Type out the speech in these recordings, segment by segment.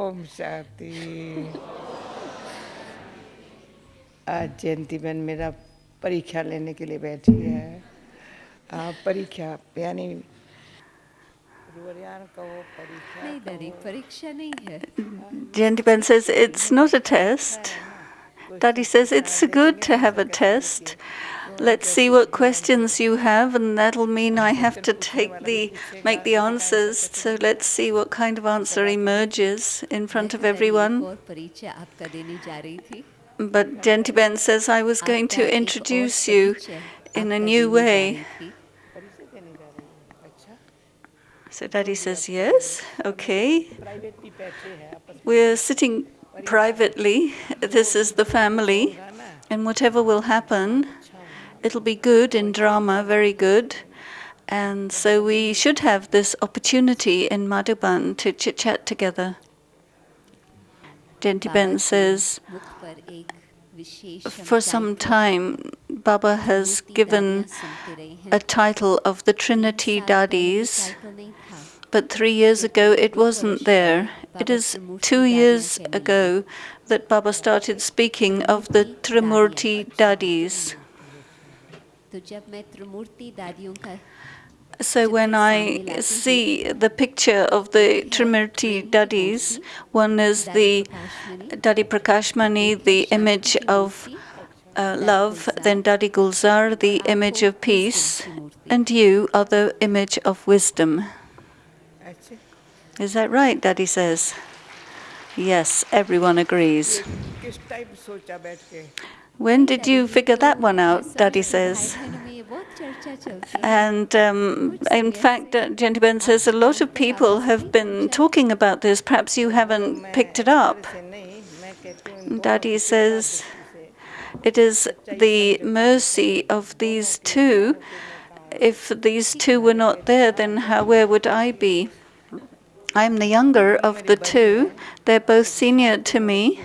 ओम शांति। आज जयंती बहन मेरा परीक्षा लेने के लिए बैठी है। परीक्षा यानी नहीं दादी, परीक्षा नहीं है. Janki says it's not a test. Daddy says it's good to have a test. Let's see what questions you have, and that'll mean I have to make the answers. So let's see what kind of answer emerges in front of everyone. But Janki says I was going to introduce you in a new way. So Daddy says, yes, okay. We're sitting privately. This is the family. And whatever will happen, it'll be good in drama, very good. And so we should have this opportunity in Madhuban to chit-chat together. Janki says, for some time, Baba has given a title of the Trinity Dadis, but 3 years ago it wasn't there. It is 2 years ago that Baba started speaking of the Trimurti Dadis. So when I see the picture of the Trimurti Dadis, one is the Dadi Prakashmani, the image of love, then Dadi Gulzar, the image of peace, and you are the image of wisdom. Is that right, Daddy says? Yes, everyone agrees. When did you figure that one out, Daddy says? And in fact, Janki says a lot of people have been talking about this. Perhaps you haven't picked it up. Daddy says it is the mercy of these two. If these two were not there, then where would I be? I'm the younger of the two. They're both senior to me.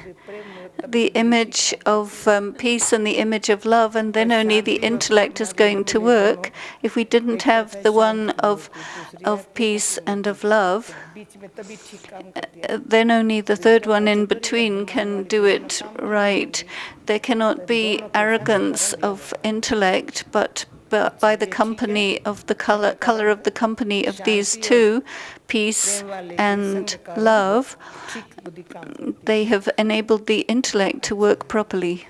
The image of peace and the image of love, and then only the intellect is going to work. If we didn't have the one of peace and of love, then only the third one in between can do it right. There cannot be arrogance of intellect, but by the company of the color of the company of these two, peace and love, they have enabled the intellect to work properly.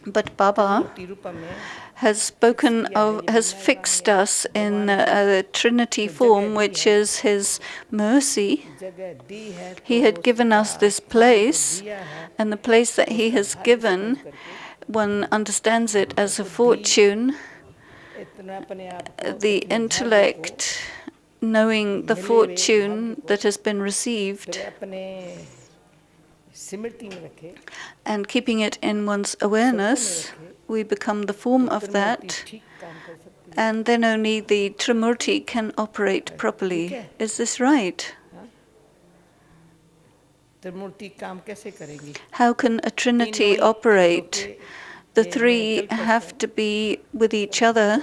But Baba has fixed us in a Trinity form, which is his mercy. He had given us this place, and the place that he has given, one understands it as a fortune. The intellect, knowing the fortune that has been received and keeping it in one's awareness, we become the form of that, and then only the Trimurti can operate properly. Is this right? How can a Trinity operate? The three have to be with each other.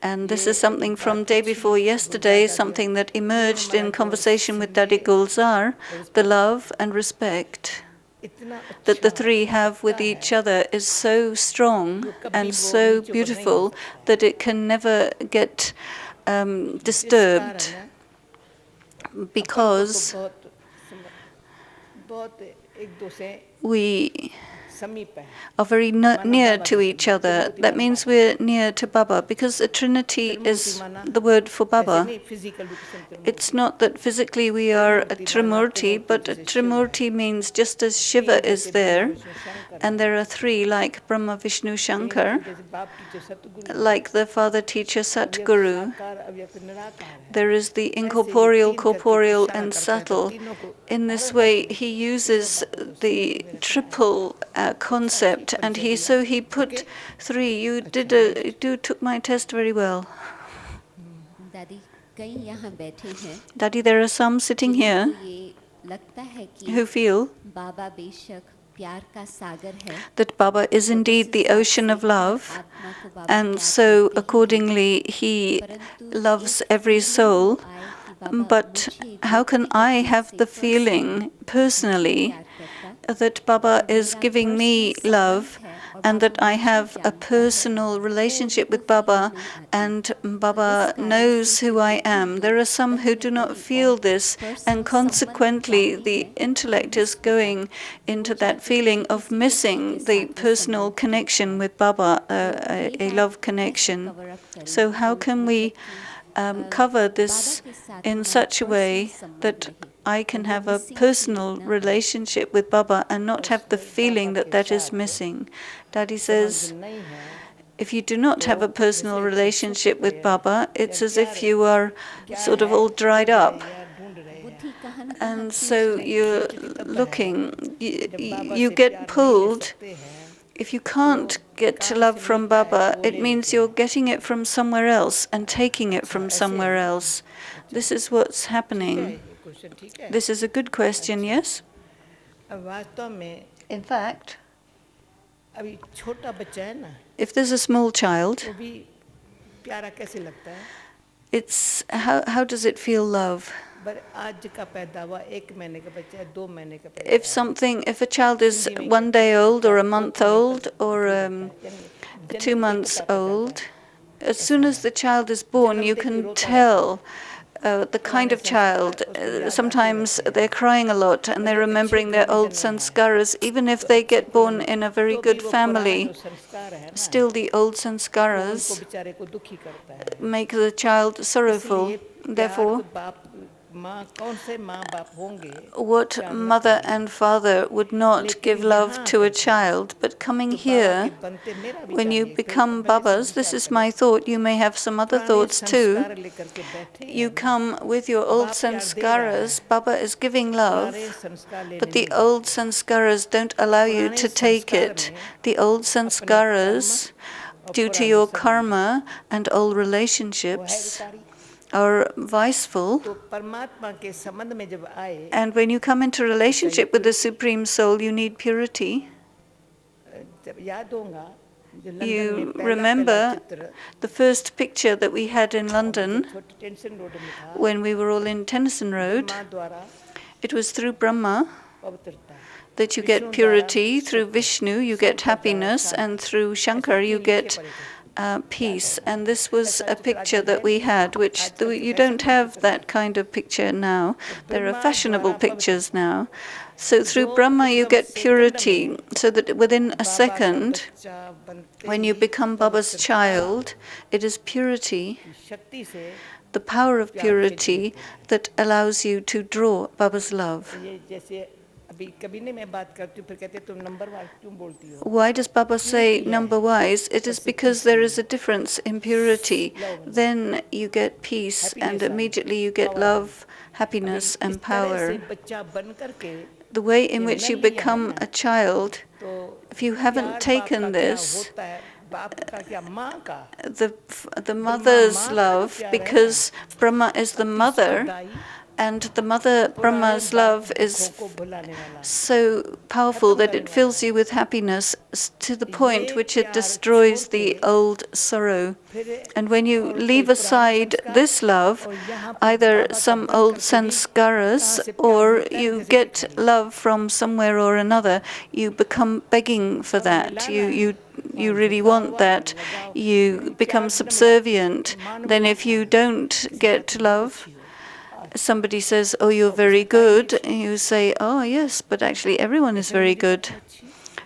And this is something from day before yesterday, something that emerged in conversation with Dadi Gulzar, the love and respect that the three have with each other is so strong and so beautiful that it can never get disturbed, because we are very near to each other. That means we're near to Baba, because a Trinity is the word for Baba. It's not that physically we are a Trimurti, but a Trimurti means just as Shiva is there, and there are three like Brahma, Vishnu, Shankar, like the father teacher Satguru. There is the incorporeal, corporeal, and subtle. In this way, he uses the triple concept, and he put three. You took my test very well. Daddy, there are some sitting here who feel that Baba is indeed the ocean of love, and so accordingly he loves every soul, But how can I have the feeling personally that Baba is giving me love and that I have a personal relationship with Baba and Baba knows who I am? There are some who do not feel this, and consequently the intellect is going into that feeling of missing the personal connection with Baba, a love connection. So how can we cover this in such a way that I can have a personal relationship with Baba and not have the feeling that that is missing? Daddy says, if you do not have a personal relationship with Baba, it's as if you are sort of all dried up. And so you're looking, you get pulled. If you can't get love from Baba, it means you're getting it from somewhere else and taking it from somewhere else. This is what's happening. This is a good question, yes? In fact, if there's a small child, it's how does it feel love? If a child is 1 day old or a month old or 2 months old, as soon as the child is born, you can tell the kind of child. Sometimes they're crying a lot and they're remembering their old sanskaras, even if they get born in a very good family. Still, the old sanskaras make the child sorrowful. Therefore, what mother and father would not give love to a child, but coming here, when you become Babas, this is my thought, you may have some other thoughts too, you come with your old sanskaras, Baba is giving love, but the old sanskaras don't allow you to take it. The old sanskaras, due to your karma and old relationships, are viceful, and when you come into relationship with the Supreme Soul, you need purity. You remember the first picture that we had in London when we were all in Tennyson Road. It was through Brahma that you get purity, through Vishnu you get happiness, and through Shankar you get peace. And this was a picture that we had, which you don't have that kind of picture now. There are fashionable pictures now. So through Brahma you get purity, so that within a second, when you become Baba's child, it is purity, the power of purity, that allows you to draw Baba's love. Why does Baba say number-wise? It is because there is a difference in purity. Then you get peace, and immediately you get love, happiness, and power. The way in which you become a child, if you haven't taken this, the mother's love, because Brahma is the mother, and the mother Brahma's love is so powerful that it fills you with happiness to the point which it destroys the old sorrow. And when you leave aside this love, either some old sanskaras or you get love from somewhere or another, you become begging for that. You really want that. You become subservient. Then if you don't get love, somebody says, oh, you're very good, and you say, oh, yes, but actually everyone is very good.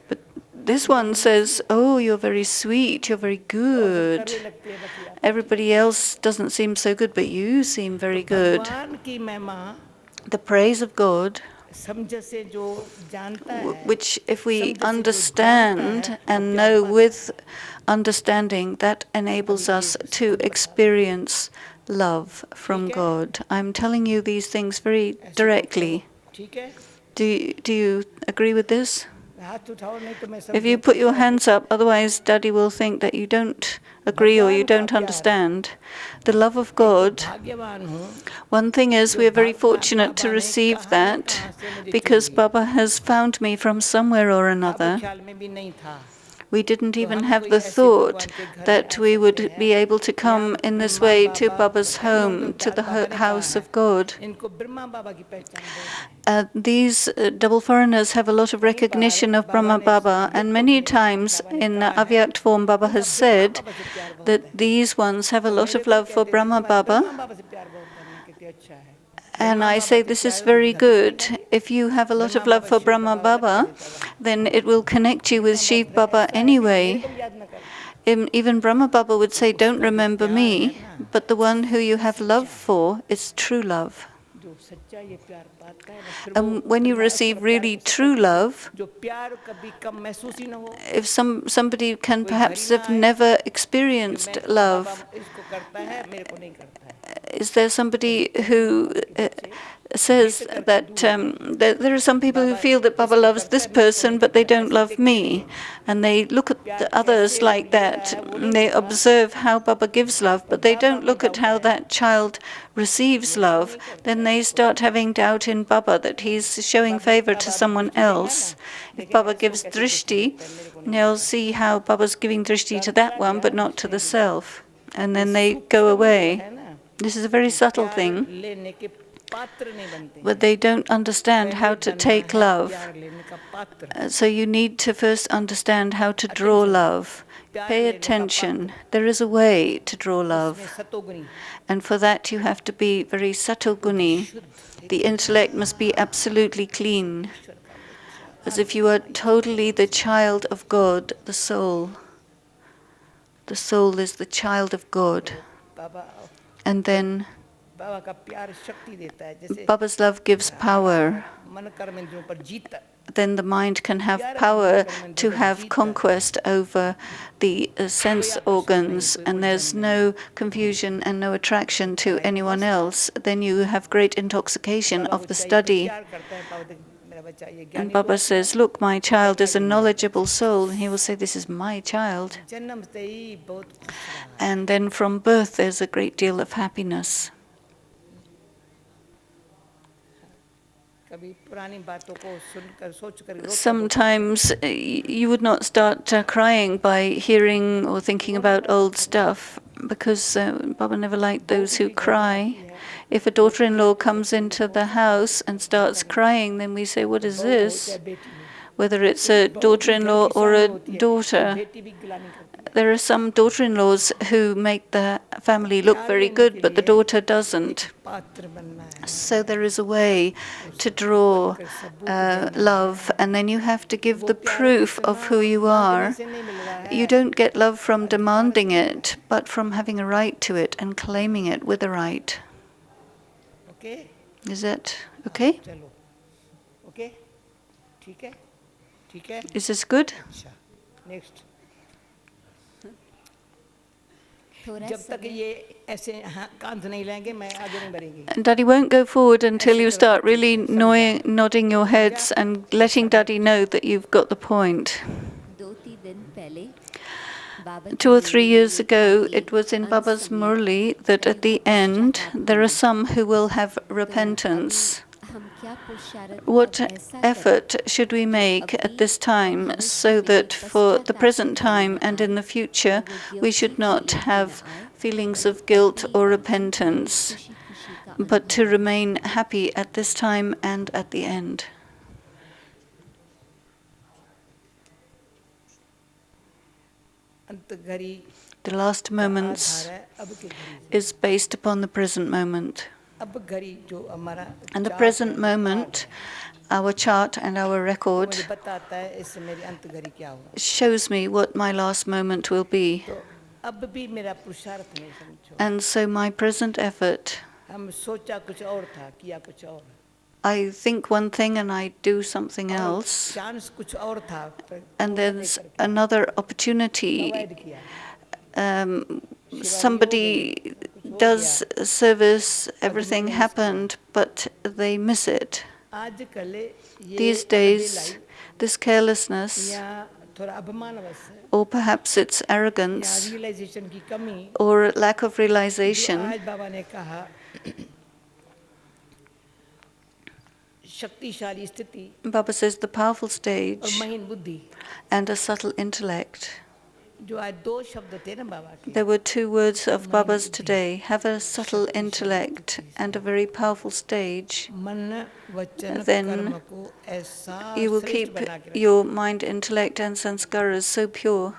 But this one says, oh, you're very sweet, you're very good. Everybody else doesn't seem so good, but you seem very good. The praise of God, which if we understand and know with understanding, that enables us to experience love from God. I'm telling you these things very directly. Do you agree with this? If you put your hands up, otherwise Daddy will think that you don't agree or you don't understand. The love of God, one thing is we are very fortunate to receive that, because Baba has found me from somewhere or another, We didn't even have the thought that we would be able to come in this way to Baba's home, to the house of God. These double foreigners have a lot of recognition of Brahma Baba, and many times in Avyakt form Baba has said that these ones have a lot of love for Brahma Baba. And I say this is very good. If you have a lot of love for Brahma Baba, then it will connect you with Shiv Baba anyway. Even Brahma Baba would say, don't remember me, but the one who you have love for is true love. And when you receive really true love, if somebody can perhaps have never experienced love, is there somebody who says that there are some people who feel that Baba loves this person, but they don't love me. And they look at the others like that, and they observe how Baba gives love, but they don't look at how that child receives love. Then they start having doubt in Baba that he's showing favor to someone else. If Baba gives drishti, they'll see how Baba's giving drishti to that one, but not to the self. And then they go away. This is a very subtle thing, but they don't understand how to take love. So you need to first understand how to draw love. Pay attention. There is a way to draw love. And for that you have to be very satoguni. The intellect must be absolutely clean, as if you are totally the child of God, the soul. The soul is the child of God. And then Baba's love gives power. Then the mind can have power to have conquest over the sense organs, and there's no confusion and no attraction to anyone else. Then you have great intoxication of the study. And Baba says, look, my child is a knowledgeable soul. And he will say, this is my child. And then from birth, there's a great deal of happiness. Sometimes you would not start crying by hearing or thinking about old stuff, because Baba never liked those who cry. If a daughter-in-law comes into the house and starts crying, then we say, what is this? Whether it's a daughter-in-law or a daughter. There are some daughter-in-laws who make the family look very good, but the daughter doesn't. So there is a way to draw love, and then you have to give the proof of who you are. You don't get love from demanding it, but from having a right to it and claiming it with a right. Is that okay? Is this good? Next. Daddy won't go forward until you start really nodding your heads and letting Daddy know that you've got the point. 2 or 3 years ago, it was in Baba's Murli that at the end, there are some who will have repentance. What effort should we make at this time so that for the present time and in the future, we should not have feelings of guilt or repentance, but to remain happy at this time and at the end? The last moments is based upon the present moment. And the present moment, our chart and our record shows me what my last moment will be. And so my present effort, I think one thing and I do something else, and there's another opportunity. Somebody does service, everything happened, but they miss it. These days, this carelessness, or perhaps it's arrogance, or lack of realization, शक्तिशाली स्थिति Baba says the powerful और stage महीन बुद्धि, and a subtle intellect. जो आज दो शब्द थे ना बाबा के, There were two words of Mahin Baba's buddhi, today. Have a subtle shakti intellect sthiti and a very powerful stage. मन वचन Then कर्म को ऐसा you will श्रेष्ठ keep बना के रखे, your mind, intellect, and sanskaras so pure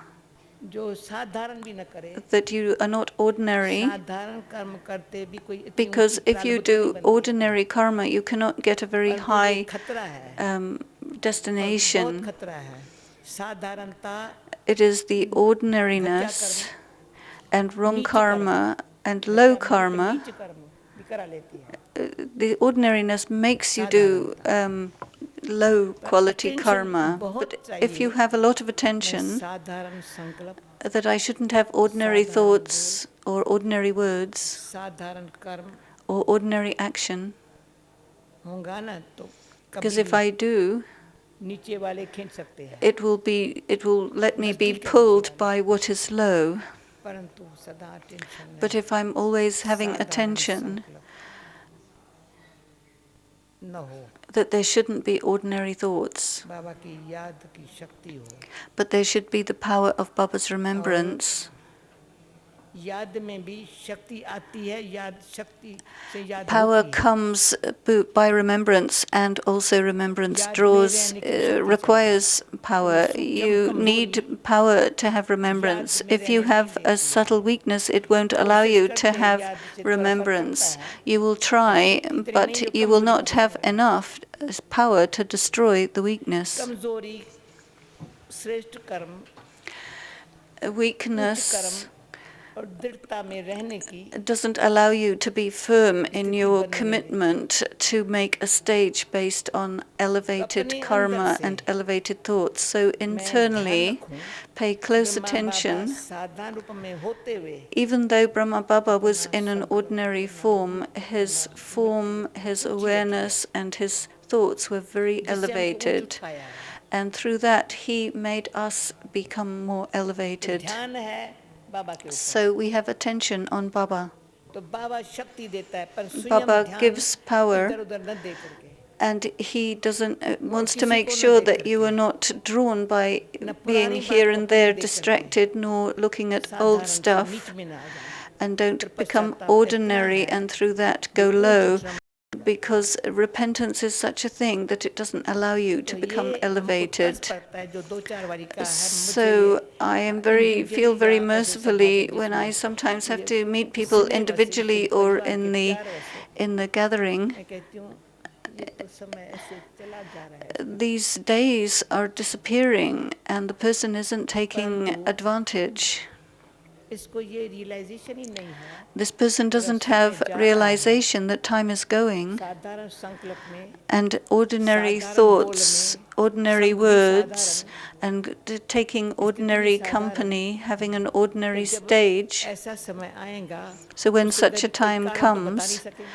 जो साधारण भी न करे, that you are not ordinary. साधारण कर्म करते भी कोई इतनी Because ऊंची if you प्रालब्ध नहीं do बनती, ordinary karma, you cannot get a very परंतु ये high खतरा है, और बहुत destination. खतरा है, साधारणता It is the घटिया ordinariness कर्म, and wrong नीच कर्म, karma and low घटिया karma. नीच कर्म भी करा लेती है, The ordinariness makes you do low quality karma. But if you have a lot of मैं attention, साधारण संकल्प, that I shouldn't have ordinary thoughts or ordinary words साधारण कर्म or ordinary action, होगा ना तो because कभी if I do, नीचे वाले खींच सकते हैं, it will let me be pulled by what is low. परंतु सदा tension But if I'm always having attention, न हो, that there shouldn't be ordinary thoughts, बाबा की याद की शक्ति हो, but there should be the power of Baba's remembrance. याद में भी शक्ति आती है, याद शक्ति से याद Power होती है, comes by remembrance, and also remembrance याद में draws, रहने की शक्ति requires power. सूक्ष्म You कमजोरी, need power to have remembrance. याद में If you रहने have नहीं a देती है, subtle weakness, it won't allow कोशिश you करते to हैं, have याद से थोड़ा फर्क remembrance. पड़ता है, You will try, शक्ति इतनी नहीं but जो you will कमजोरी not को have दूर करे, enough power to destroy the weakness. कमजोरी श्रेष्ठ कर्म, उच्च Weakness कर्म और दृढ़ता में रहने की doesn't allow you to be firm in स्थिति your बनने commitment to make a stage based on elevated अपने karma अंदर से and elevated thoughts. So मैं ध्यान internally, रखूं, pay close ब्रह्मा बाबा attention. साधारण रूप में होते हुए Even though Brahma Baba was in an ordinary form, his awareness, and his thoughts were very जिससे हमको ऊंच elevated. उठाया है, And through that, he made us become more तो elevated. ध्यान है बाबा के ऊपर, So we have attention on Baba. तो बाबा शक्ति देता है, पर स्वयं Baba ध्यान gives power, इधर उधर न दे करके, and he doesn't wants to किसी make को न sure देख that you are करके, not drawn by न being पुरानी here बातों and को there न देख करके, distracted, nor looking at old साधारण से stuff, नीच में ना आ जाए, and don't फिर become पश्चाताप इतना ordinary है and through that जो go ऊंच low, उठना, because repentance is such a thing that it doesn't allow you to तो become ये हमको तर्स elevated. पड़ता है जो दो चार बारी का है, मुझे So I am feel individually very या ऐसे mercifully सभा के when बीच I में, sometimes have ये to meet people स्नेह वश individually इनके or परिवार के प्यार वश in the gathering. मैं कहती हूँ ये तो समय ऐसे चला जा रहा है, These days are disappearing and the person isn't taking परंतु advantage. इसको ये रियलाइजेशन ही नहीं है, This person doesn't समय have जा रहा है, realization that time is going, साधारण संकल्प में, and ordinary साधारण thoughts, बोल में, ordinary संग भी words, साधारण, and taking स्थिति भी ordinary साधारण, company, having an तो ordinary जब stage. ऐसा समय आएगा, So when उसको such a यदि कोई time कारण तो बता नहीं comes, सकेंगे,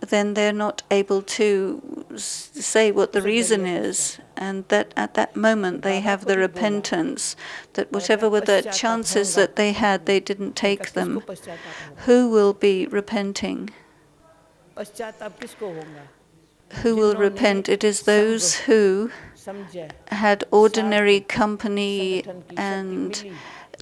then they're not able to say what the उसको reason दंडवत is, and that at that moment they Baba have को the भी बोला, repentance, that और whatever were the पश्चाताप chances होगा, that they had, they didn't इनका take किसको them. पश्चाताप होगा, Who will be repenting? पश्चाताप किसको होगा, Who will जिन्होंने repent? It is those संग who समझे, had ordinary साथ company संगठन की शक्ति and मिली,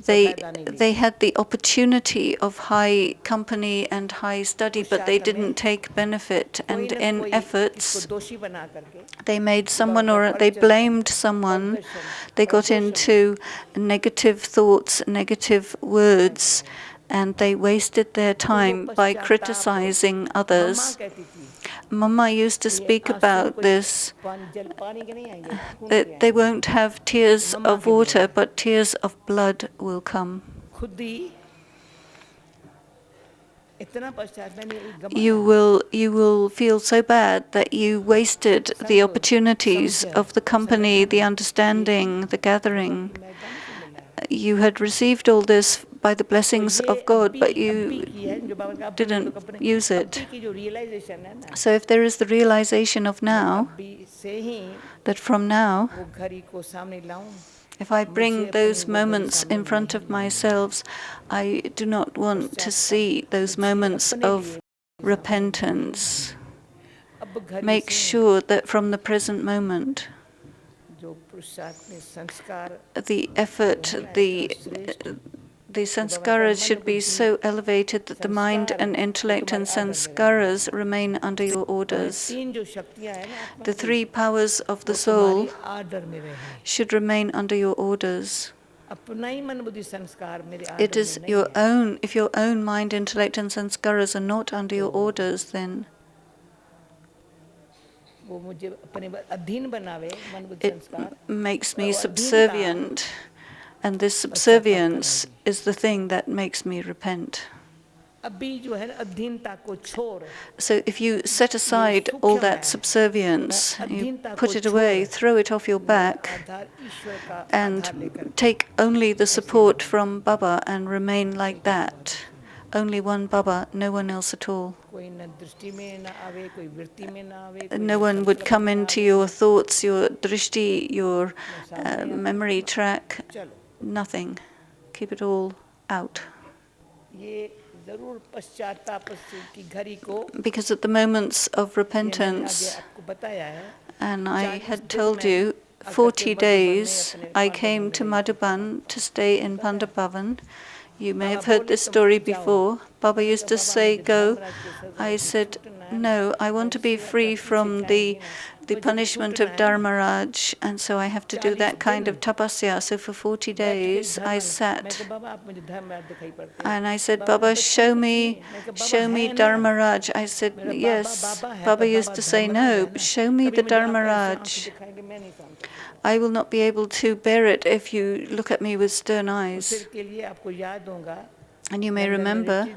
they बकायदा नहीं ली, they had the opportunity of high company and high study, but they didn't take benefit. कोई And न in कोई इसको efforts, दोषी बना करके they made someone Baba or का they परिचय, blamed someone. प्रदर्शन They और got दोषण into negative thoughts, negative words, and they wasted their तो वो time by पश्चाताप, criticizing मम्मा others. कहती थी Mama used to ये speak आंसू about कोई this, जल पानी के नहीं आएंगे, खून के that they आएंगे, won't have tears mamma of के water, बोल, but tears of blood will come. खुद ही इतना पश्चाताप मैंने You गमाया, will feel so bad that you wasted the संग opportunities समझ of the company, the संगठन, understanding, the gathering. कि मैं गम से मिला है, You had received all this by the तो blessings ये of God, but अभी you की है जो बाबा का अभी didn't लोग अपने use it. अभी की जो रियलाइजेशन है ना, So if there is the realization of now, अभी से ही that from now, वो घड़ी को सामने लाऊं, if I मुझे bring अपनी those वो घड़ी moments सामने in front नहीं of लानी, myself, I do not want to see those मुझे moments अपने of लिए repentance. अब make sure that from the present moment, the effort, the sanskaras should be so elevated that the mind and intellect and sanskaras remain under your orders. The three powers of the soul should remain under your orders. It is your own, if your own mind, intellect and sanskaras are not under your orders, then it makes me subservient. And this subservience is the thing that makes me repent. So if you set aside all that subservience, you put it away, throw it off your back, and take only the support from Baba and remain like that. Only one Baba, no one else at all. No one would come into your thoughts, your drishti, your memory track. Nothing. Keep it all out. Because at the moments of repentance, and I had told you, 40 days I came to Madhuban to stay in Pandavavan. You may have heard this story before. Baba used to say, go. I said, no, I want to be free from the punishment of Dharmaraj, and so I have to do that kind of tapasya. So for 40 days I sat and I said, Baba, show me Dharmaraj. I said, yes. Baba used to say, no, show me the Dharmaraj. I will not be able to bear it if you look at me with stern eyes. And you may remember,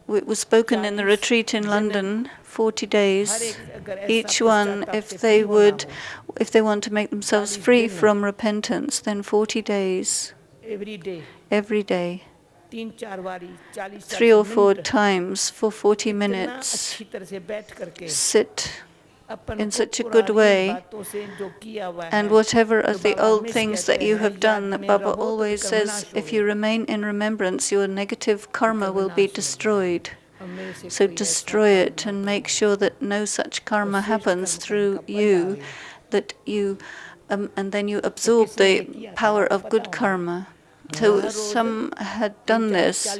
it was spoken in the retreat in London, 40 days. Each one, if they want to make themselves free from repentance, then 40 days, every day, 3 or 4 times for 40 minutes, sit in such a good way, and whatever of the old things that you have done, Baba always says, if you remain in remembrance, your negative karma will be destroyed. So destroy it and make sure that no such karma happens through you, that you, and then you absorb the power of good karma. So some had done this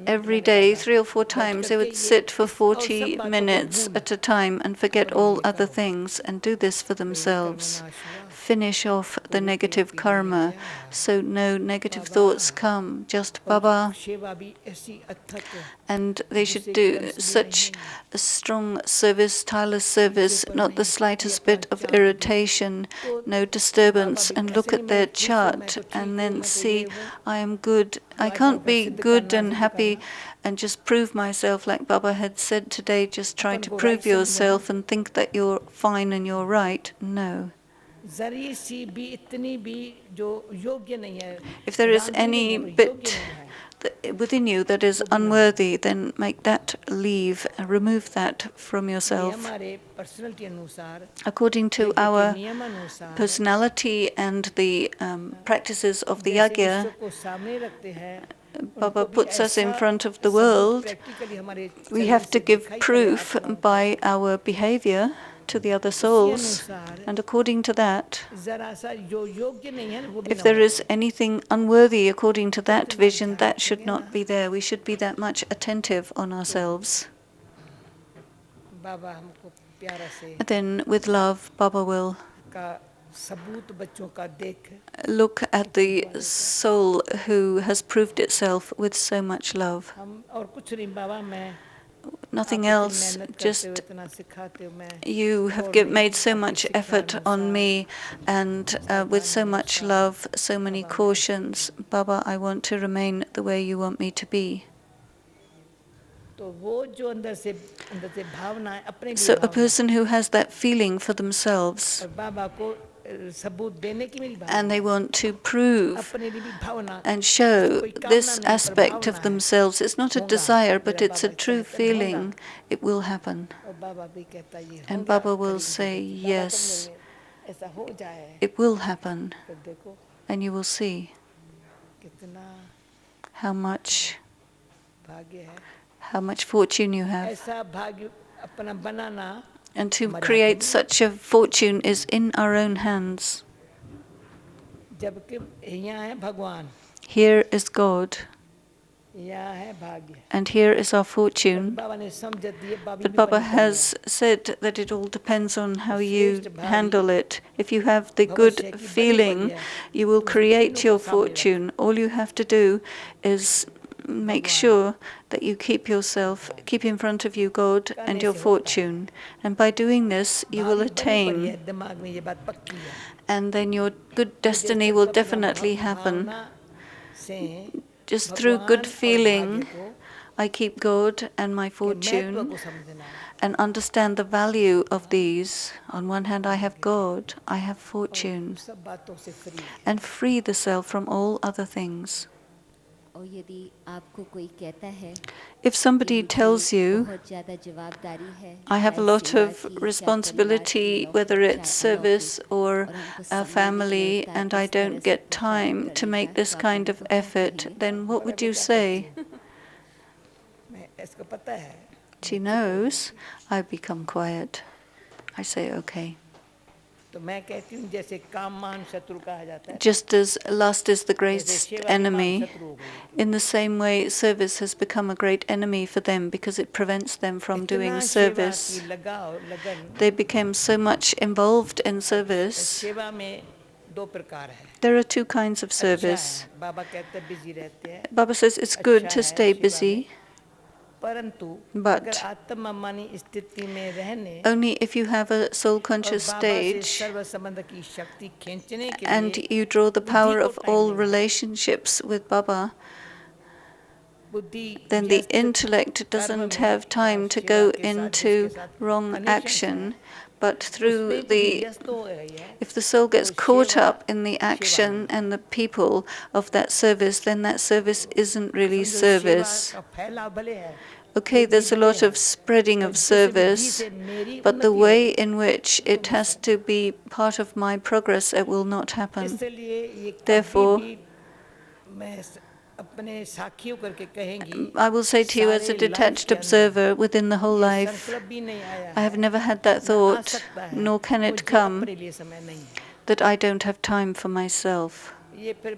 every day, 3 or 4 times. They would sit for 40 minutes at a time and forget all other things and do this for themselves. Finish off the negative karma, so no negative thoughts come, just Baba. And they should do such a strong service, tireless service, not the slightest bit of irritation, no disturbance, and look at their chart and then see, I am good. I can't be good and happy and just prove myself like Baba had said today, just try to prove yourself and think that you're fine and you're right. No. If there is any bit within you that is unworthy, then make that leave, remove that from yourself. According to our personality and the practices of the yajna, Baba puts us in front of the world. We have to give proof by our behavior to the other souls, and according to that, if there is anything unworthy according to that vision, that should not be there. We should be that much attentive on ourselves. And then with love, Baba will look at the soul who has proved itself with so much love. Nothing else, just you have made so much effort on me, and with so much love, so many cautions. Baba, I want to remain the way you want me to be. So a person who has that feeling for themselves, and they want to prove and show this aspect of themselves. It's not a desire, but it's a true feeling. It will happen. And Baba will say, yes, it will happen. And you will see how much fortune you have. And to create such a fortune is in our own hands. जबकि यहाँ है भगवान, Here is God, यहाँ है भाग्य। and here is our fortune. बाबा ने समझ दिए, बाबी But भी Baba बनी has said that it all depends on how you handle it. If you have the good feeling, you will create your fortune. All you have to do is make sure that you keep in front of you God and your fortune. And by doing this, you will attain, दिमाग में ये बात पक्की है। and then your good destiny will definitely happen. से Just through good भगवान और feeling, भाग्य को I keep God and my के महत्व fortune को समझना है। and understand the value of these. On one hand, I have God, I have fortune, सब बातों से free. and free the self from all other things. और यदि आपको कोई कहता है If somebody tells you, बहुत ज़्यादा जवाबदारी है, I have a चाहे lot सेवा of की, चाहे responsibility, परिवार की, whether लौकिक, it's चाहे service अलौकिक, or और हमको a समय नहीं family, मिलता, and I इस तरह don't से get प्रचार time to करने make का, this तो आप kind of उनको क्या effort, कहेंगे? then what would you क्या say? करती हूँ? मैं इसको पता है। She knows. I become quiet. I say, okay. तो मैं कहती हूँ जैसे काम मान शत्रु कहा जाता है। Just as lust is the जैसे greatest सेवा भी मान enemy, शत्रु हो गई। in the same way, service has become a great enemy for them because it prevents them from doing इतना सेवा service. की लगाव लगन। They became so much involved in service. सेवा में दो प्रकार है। There are two kinds of अच्छा service. है, बाबा कहते हैं बिजी रहते हैं। Baba says it's good अच्छा to है stay सेवा busy, में, परंतु but अगर आत्ममानी स्थिति में रहने only if you have a soul और conscious बाबा से stage सर्व संबंध की शक्ति खींचने के and लिए you draw the बुद्धि power को of टाइम all देना। relationships with Baba, बुद्धि then the व्यस्त intellect कर्म doesn't में have time to सेवा go के साथ into जिसके साथ wrong connections हैं, action, but उसमें through बुद्धि the व्यस्त हो गई है, if the soul gets तो caught सेवा up in the सेवा action नहीं। and the people of that service, then that service isn't really समझो सेवा service. का फैलाव भले है, Okay, बुद्धि there's a भले lot है, of spreading पर of जिस बुद्धि service, से मेरी but the उन्नति way होगी, in which it has to be part of my progress, it will not happen. इसलिए ये कभी Therefore, भी मैं अपने साखियों करके कहेंगी, I will say to you as a सारे लाइफ detached के अंदर observer within the whole ये life, संकल्प भी नहीं आया I have है, never had that ना आ thought, सकता है, nor can it मुझे come, अपने लिए समय नहीं है। that I don't have time for myself. ये फिर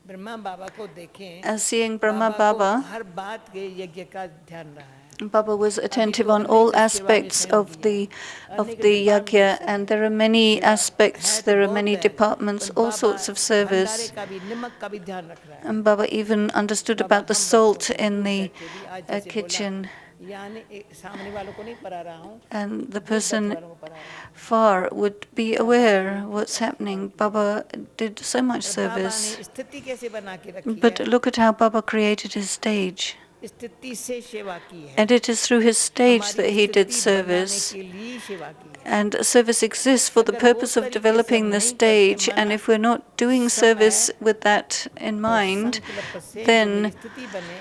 ब्रह्मा बाबा को देखें, As seeing Brahma बाबा को Baba, हर बात के यज्ञ का ध्यान रहा है। Baba was attentive तो on अनेक all सेवा aspects विषयों of की the है, of अनेक the yajna, departments and हैं, there are many सेवा aspects, है तो there are बहुत many है, departments, पर all बाबा sorts of भंडारे service. का भी नमक का भी ध्यान रख रहा है। And Baba even understood Baba about the हम बच्चों salt से in दूर the बैठे भी आज जैसे बोला, kitchen, यानी सामने वालों को नहीं पढ़ा रहा हूँ, and the दूर बैठे person वालों को पढ़ा रहा हूँ। far would be aware what's happening. Baba did so much और बाबा ने service. स्थिति कैसे बना के रखी But है, look at how Baba created his stage. स्थिति से सेवा की है, And it is through his stage that हमारी he did स्थिति बनाने service. के लिए सेवा की है। And service exists for the अगर वो purpose of तरीके से developing हम the नहीं करते, stage. And माना if we're not doing service समय with that in और mind, संकल्प से जो मेरी then स्थिति बने,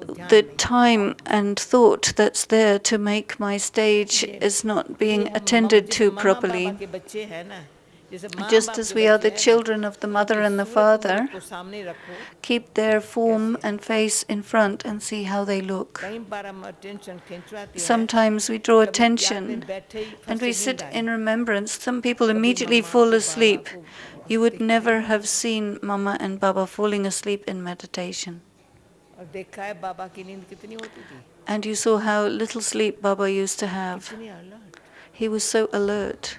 वो ध्यान the नहीं। time and thought that's there to make my stage is not being ये हम attended जैसे to माँ properly. बाबा के बच्चे हैं ना, जैसे माँ Just बाप as के we are बच्चे the हैं, children of the mother उनकी and the सूरत father, मूरत को सामने रखो। keep their form and face in front and see how they look. कई बार हम attention खिंचवाते हैं, Sometimes we draw कभी याद में attention बैठे ही फट and से we नींद sit आए। in remembrance. Some people कभी immediately मम्मा fall को, asleep. बाबा को You would देखा never he have seen Mama and Baba falling asleep in meditation. और देखा है बाबा की नींद कितनी होती थी, And you saw how little sleep Baba used to have. कितनी alert। He was so alert.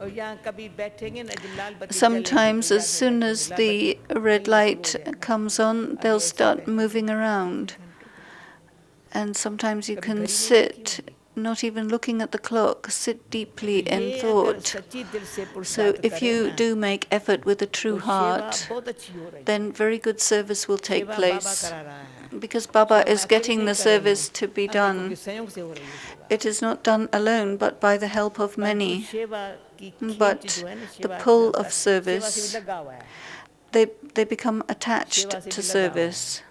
और यहाँ कभी बैठेंगे ना, जब लाल बत्ती जलेंगी Sometimes, तो as याद में soon बैठेंगे, as लाल the बत्ती red जलना शुरू light हो जाएगा। comes on, आगे they'll ऐसे start बैठेंगे, moving around. घंटे। And sometimes you कभी can घड़ी नहीं देखी sit, होगी। not even looking at the clock, sit deeply तो in ये अगर thought. सच्ची दिल से So पुरुषार्थ if करें you ना, do make effort with a तो true सेवा heart, बहुत अच्छी हो रही है। then very good service will take सेवा बाबा place. करा रहा है, Because Baba सेवा मैं is अकेले getting नहीं the कर रही service हूँ, to be अनेकों के done. सहयोग से हो रही है सेवा। It is not done alone, but by the help of परंतु many. सेवा की खींच But जो है ना, the सेवा pull of सेवा से भी service, लगा हुआ है। they become attached सेवा से to भी लगा हुआ है। service.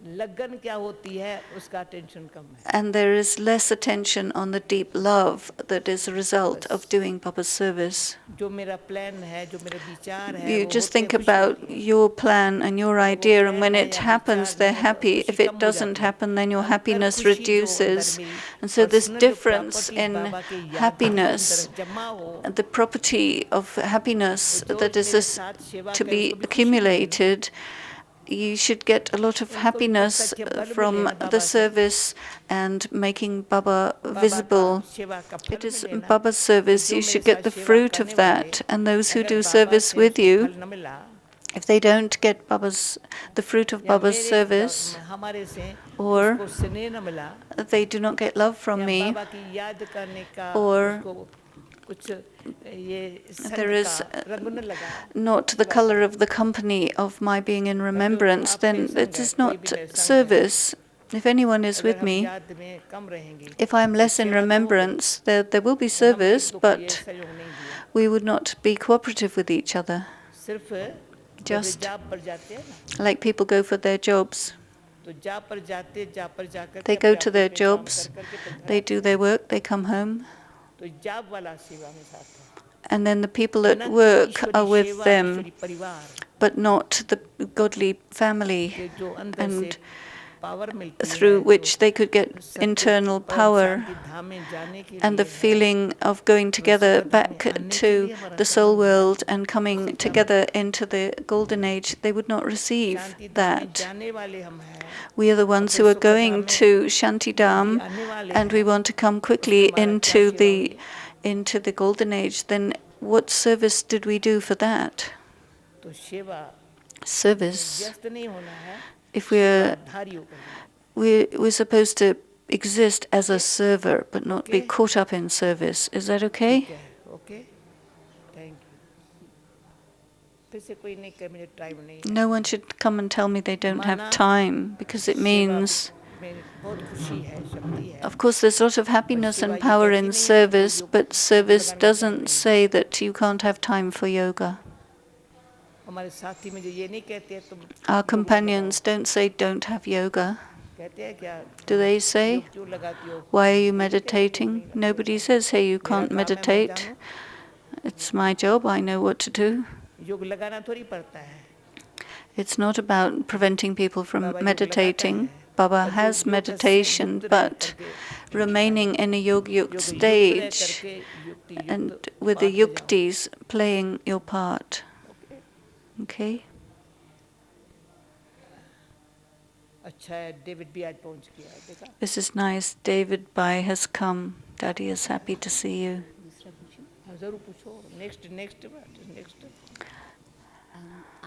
लगन क्या होती है उसका टेंशन कम है. And there is less attention on the deep love that is a result of doing Baba's service. जो मेरा प्लान है, जो मेरे विचार है, You वो just होते think खुशी about होती है. your plan and your idea, and when plan है it या happens, विचार they're नहीं है, तो happy. खुशी If it कम हो doesn't जाती है. happen, then your अंतर happiness खुशी जो अंदर reduces. मेरी And so this personal जो difference property in बाबा की याद के happiness, अंदर जमा हो, the property of happiness जो that is मेरे साथ सेवा to करे, be उसको भी खुशी मिलेगी ना. accumulated, you should get a lot of उनको भी happiness प्रत्यक्ष बल from मिले ना the बाबा से. service and making Baba बाबा का visible. सेवा का फल It is मिले ना. Baba's service, जो you मेरे should get साथ the सेवा fruit करने of that. वाले, And those who अगर do बाबा service से with उसको you, फल न मिला, if they don't get the fruit of या Baba's मेरे service, हमारे से or उसको स्नेह न मिला, they do not get love from या me, बाबा की याद करने का or उसको कुछ ये there संग is का रंग न लगा, not the color of the company of my being in remembrance, then it is not service. If anyone is अगर with हम me, याद में कम रहेंगे, if I am less in सेवा तो होगी, remembrance, there will be हमने service, एक को कोई but सहयोग नहीं दिया. we would not be cooperative with each other. सिर्फ जब Just जाप पर जाते हैं ना, like people go for their jobs. तो जाप पर जाकर They के go अपने to ऑफिस their में काम jobs, कर करके फिर घर they आते do हैं. their work, they come home, तो जाप वाला सेवा में साथ है. and then the people at न कि work ईश्वरी are with सेवा, them, ईश्वरी परिवार, but not the godly family कि जो अंदर and से पावर मिलती है, through जो which they could get सत्य internal परम power शांति धाम में जाने के and the लिए है. feeling of going together back to the soul world and coming together into the golden age, they would not receive शांति धाम में that. जाने वाले हम हैं. We are the ones who are going to Shantidham, and we want to come quickly into the golden age. Then what service did we do for that? तो सेवा Service. व्यस्त नहीं होना है, If we're सेवाधारी होकर. we're supposed to exist as a server, but not be Okay. caught up in service. Is that okay? ठीक है, okay, thank you. फिर से कोई नहीं कहे मुझे टाइम नहीं है. No one should come and tell me they don't have Mana, time, because it सेवा means, में बहुत खुशी है, शक्ति है. of course, there's a lot of happiness and power in service, but service doesn't say that you can't have time for yoga. हमारे साथी में जो ये नहीं कहते हैं तुम Our योग companions don't say don't have yoga. लगाओ. कहते हैं क्या Do they say, योग क्यों लगाती हो? why are you meditating? Nobody says, hey, you can't मेरा काम है, मैं meditate. जानूं. It's my job, I know what to do. योग लगाना थोड़ी पड़ता है. It's not about preventing people from बाबा योग meditating. लगाता है. Baba पर has योग से meditation, मुक्त रह but करके remaining in a yogyukt योग युक्त रह stage करके युक्ति and युक्त with the पाठ बजाओ. yuktis playing your part. Okay? अच्छा है, डेविड भी आज पहुंच गया है, देखा. This is nice. David Bai has come. Daddy is happy to see you. दूसरा पूछूं? हाँ, जरूर पूछो. नेक्स्ट.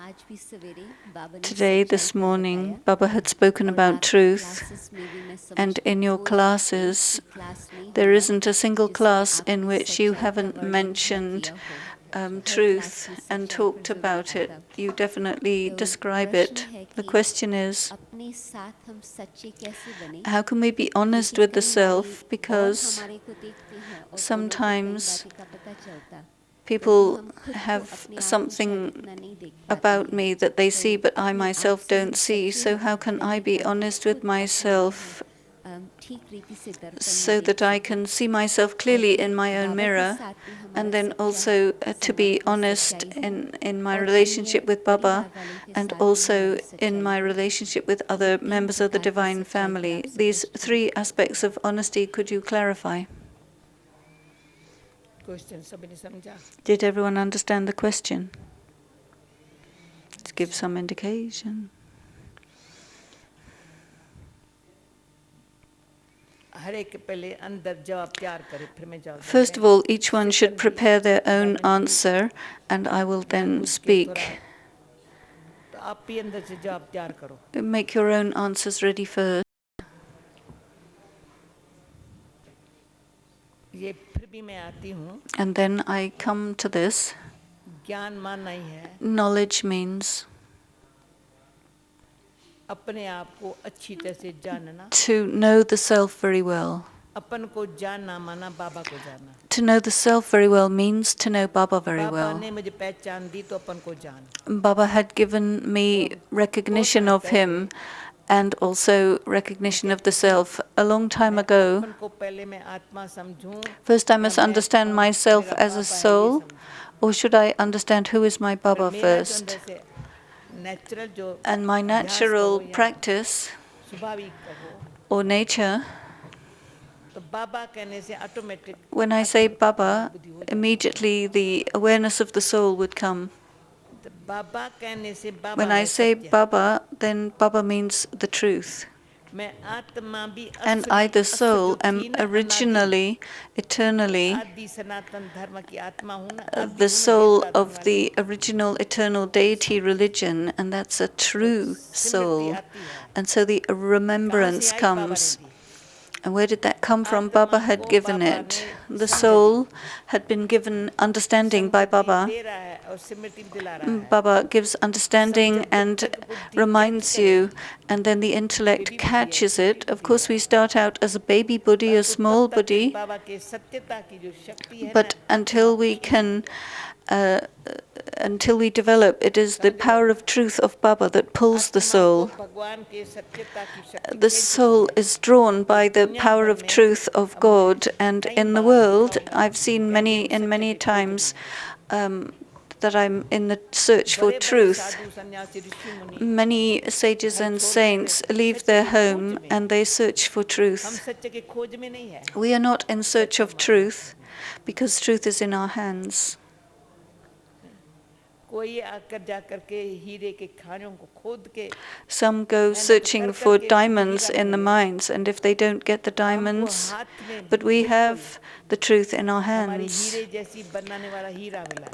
आज भी सवेरे बाबा ने Today, सच्चाई this पर morning, बताया Baba had spoken और about रात truth, क्लासेस में भी मैं समझ and in your कोई classes, एक भी क्लास नहीं there होगा isn't a single जिसमें class आपने in which you सच्चाई का haven't वर्णन न mentioned किया हो. हर truth क्लास में and सच्चाई talked पर about ज़रूर it. आता. You definitely तो describe प्रश्न it. है The कि question is, अपने साथ हम सच्चे कैसे बने? how can we be honest क्योंकि with the कई self? बारी और Because हमारे को देखते हैं और sometimes उनको कई बातें का पता चलता. people हम खुद को have अपने आप को something शायद इतना नहीं देख पाते about हैं. me that they see, but I अपने myself आप से हम don't see. सच्चे So होकर how can I रहने be ताकि honest with खुद अपने myself ठीक रीति से दर्पण so में that देख I सकें. can see myself clearly in my own बाबा के mirror? साथ भी हमारा And then सच्चा also to be संबंध और honest सच्चाई हो. in my और relationship अन्य with Baba, परिवार वालों के and साथ भी also हमारी in my सच्चाई हो. relationship with other तीन members of the प्रकार की Divine सच्चाई पर Family. आप These स्पष्ट three aspects of honesty, could you clarify? Question सबने समझा. Did everyone understand the question? To give some indication. हर एक पहले अंदर जवाब तैयार करे, फिर मैं जवाब. First of all, each one should prepare their own answer, and I will then speak. तो आप भी अंदर से जवाब तैयार करो. Make your own answers ready first. ये फिर भी मैं आती हूँ. And then I come to this. ज्ञान मान नहीं है. Knowledge means अपने आप को अच्छी तरह से जानना. to know the self very well. अपन को जानना माना बाबा को जानना. To know the self very well means to know Baba very Baba well. ने मुझे पहचान दी तो अपन को जान. Baba had given me recognition of him, and also recognition of the self. A long time ago, first I must understand myself as a soul, or should I understand who is my Baba first? And my natural practice or nature, when I say Baba, immediately the awareness of the soul would come. When I say Baba, then Baba means the truth. And I, the soul, am originally, eternally, the soul of the original eternal deity religion, and that's a true soul. And so the remembrance comes. And where did that come from? Baba had given it. The soul had been given understanding by Baba. Baba gives understanding and reminds you, and then the intellect catches it. Of course, we start out as a baby buddhi, a small buddhi, but until we develop, it is the power of truth of Baba that pulls the soul. The soul is drawn by the power of truth of God, and in the world, I've seen many times that I'm in the search for truth. Many sages and saints leave their home and they search for truth. We are not in search of truth because truth is in our hands. Some go searching for diamonds in the mines, and if they don't get the diamonds, but we have the truth in our hands.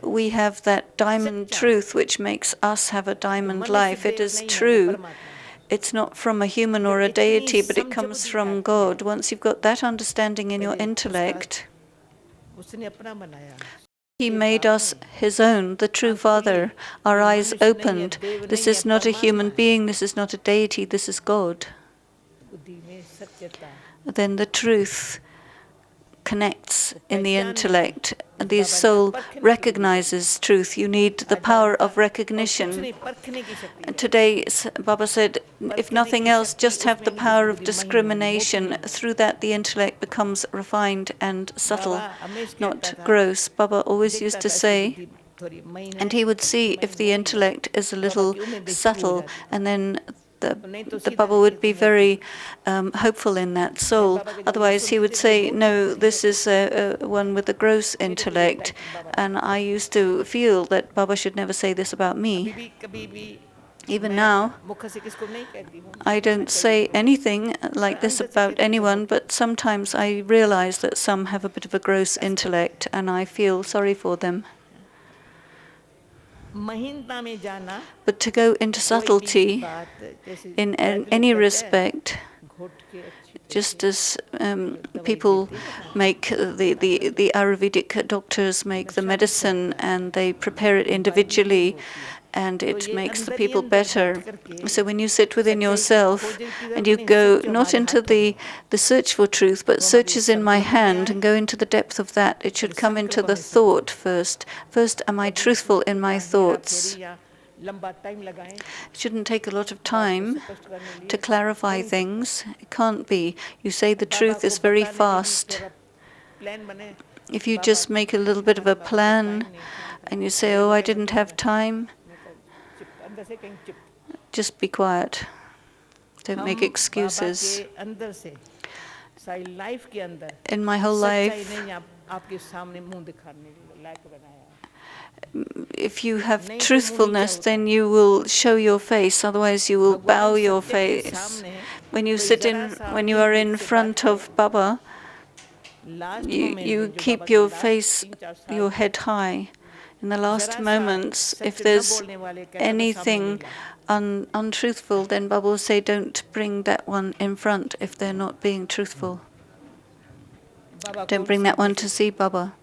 We have that diamond truth which makes us have a diamond life. It is true. It's not from a human or a deity, but it comes from God. Once you've got that understanding in your intellect, He made us His own, the true Father. Our eyes opened. This is not a human being, this is not a deity, this is God. Then the truth connects in the intellect. The soul recognizes truth. You need the power of recognition. Today, Baba said, if nothing else, just have the power of discrimination. Through that, the intellect becomes refined and subtle, not gross. Baba always used to say, and he would see if the intellect is a little subtle, and then the Baba would be very hopeful in that soul. Otherwise, he would say, no, this is one with a gross intellect. And I used to feel that Baba should never say this about me. Even now, I don't say anything like this about anyone, but sometimes I realize that some have a bit of a gross intellect, and I feel sorry for them. But to go into subtlety in any respect, just as people make the Ayurvedic doctors make the medicine and they prepare it individually, and it makes the people better. So when you sit within yourself and you go not into the search for truth, but search is in my hand, and go into the depth of that, it should come into the thought first. First, am I truthful in my thoughts? It shouldn't take a lot of time to clarify things. It can't be. You say the truth is very fast. If you just make a little bit of a plan and you say, oh, I didn't have time, just be quiet. Don't make excuses. In my whole life, if you have truthfulness, then you will show your face, otherwise you will bow your face. When you are in front of Baba, you keep your face, your head high. In the last moments, if there's anything untruthful, then Baba will say, don't bring that one in front if they're not being truthful. Don't bring that one to see Baba.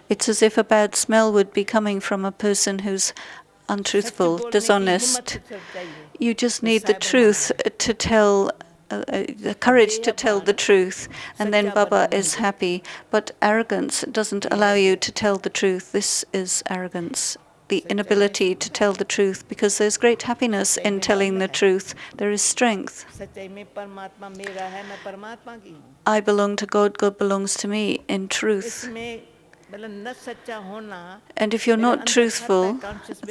It's as if a bad smell would be coming from a person who's untruthful, dishonest. You just need the truth to tell, the courage to tell the truth, and then Baba is happy. But arrogance doesn't allow you to tell the truth. This is arrogance. the inability to tell the truth, because there's great happiness in telling the truth. There is strength. सच्चाई में परमात्मा मेरा है, मैं परमात्मा की हूँ. I belong to God, God belongs to me in truth. इसमें मतलब न सच्चा होना. And if you're not truthful,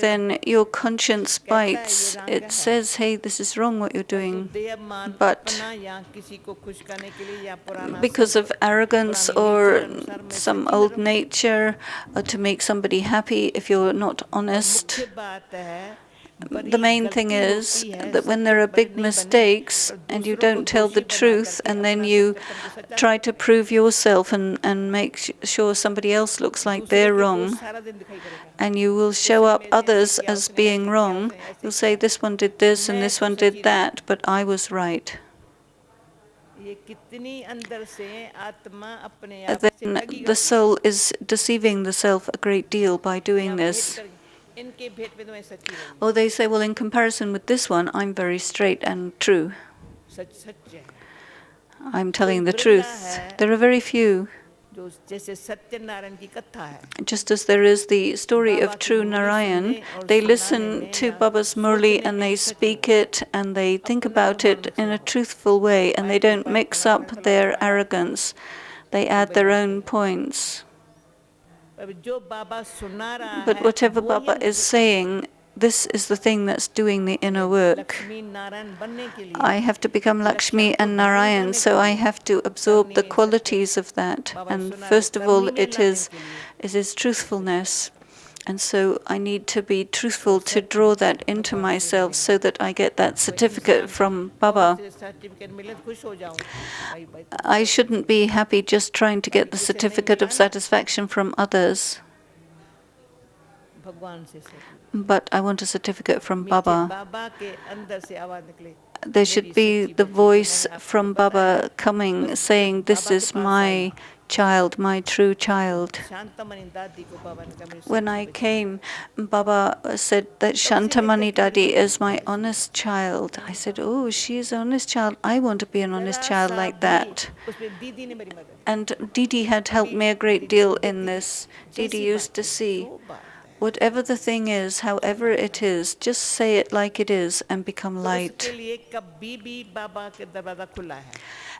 then your conscience bites. It says, hey, this is wrong what you're doing. But because of arrogance or some old nature, or to make somebody happy, if you're not honest, the main thing is that when there are big mistakes and you don't tell the truth, and then you try to prove yourself and make sure somebody else looks like they're wrong, and you will show up others as being wrong. You'll say, this one did this and this one did that, but I was right. Then the soul is deceiving the self a great deal by doing this. Or they say, well, in comparison with this one, I'm very straight and true. I'm telling the truth. There are very few. Just as there is the story of true Narayan, they listen to Baba's Murli and they speak it and they think about it in a truthful way, and they don't mix up their arrogance. They add their own points. But whatever Baba is saying, this is the thing that's doing the inner work. I have to become Lakshmi and Narayan, so I have to absorb the qualities of that. And first of all, it is truthfulness. And so I need to be truthful to draw that into myself so that I get that certificate from Baba. I shouldn't be happy just trying to get the certificate of satisfaction from others. But I want a certificate from Baba. There should be the voice from Baba coming, saying, this is my child, my true child. When I came, Baba said that Shantamani Dadi is my honest child. I said, oh, she is an honest child. I want to be an honest child like that. And Didi had helped me a great deal in this. Didi used to see, whatever the thing is, however it is, just say it like it is and become light.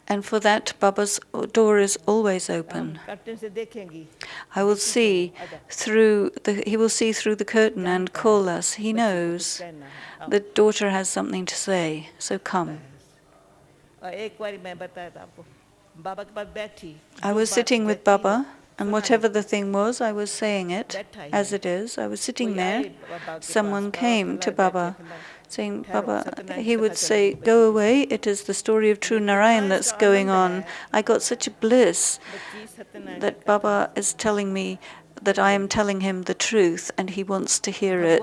And for that, Baba's door is always open. I will see through he will see through the curtain and call us. He knows the daughter has something to say, so come. I was sitting with Baba, and whatever the thing was, I was saying it as it is. I was sitting there. Someone came to Baba, saying, Baba, he would say, go away, it is the story of true Narayan that's going on. I got such a bliss that Baba is telling me that I am telling him the truth and he wants to hear it.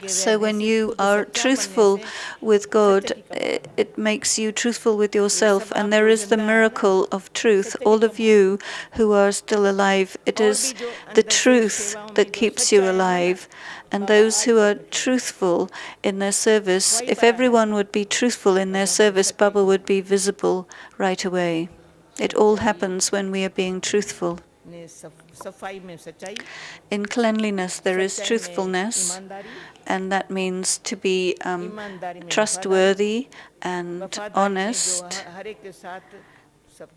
So when you are truthful with God, it makes you truthful with yourself, and there is the miracle of truth. All of you who are still alive, it is the truth that keeps you alive. And those who are truthful in their service, if everyone would be truthful in their service, Baba would be visible right away. It all happens when we are being truthful. In cleanliness, there is truthfulness, and that means to be trustworthy and honest,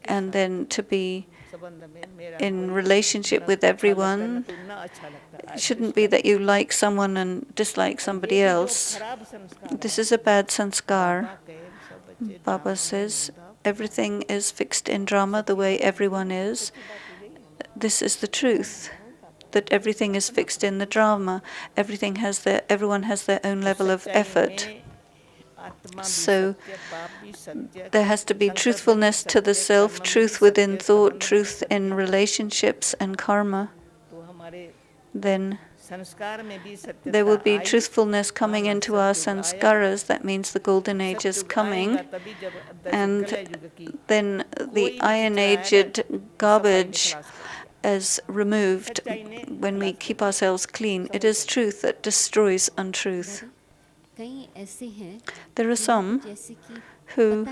and then to be in relationship with everyone. It shouldn't be that you like someone and dislike somebody else. This is a bad sanskar. Baba says everything is fixed in drama the way everyone is. This is the truth, that everything is fixed in the drama. Everyone has their own level of effort. So there has to be truthfulness to the self, truth within thought, truth in relationships and karma. Then there will be truthfulness coming into our sanskaras. That means the golden age is coming. And then the iron-aged garbage is removed when we keep ourselves clean. It is truth that destroys untruth. There are some who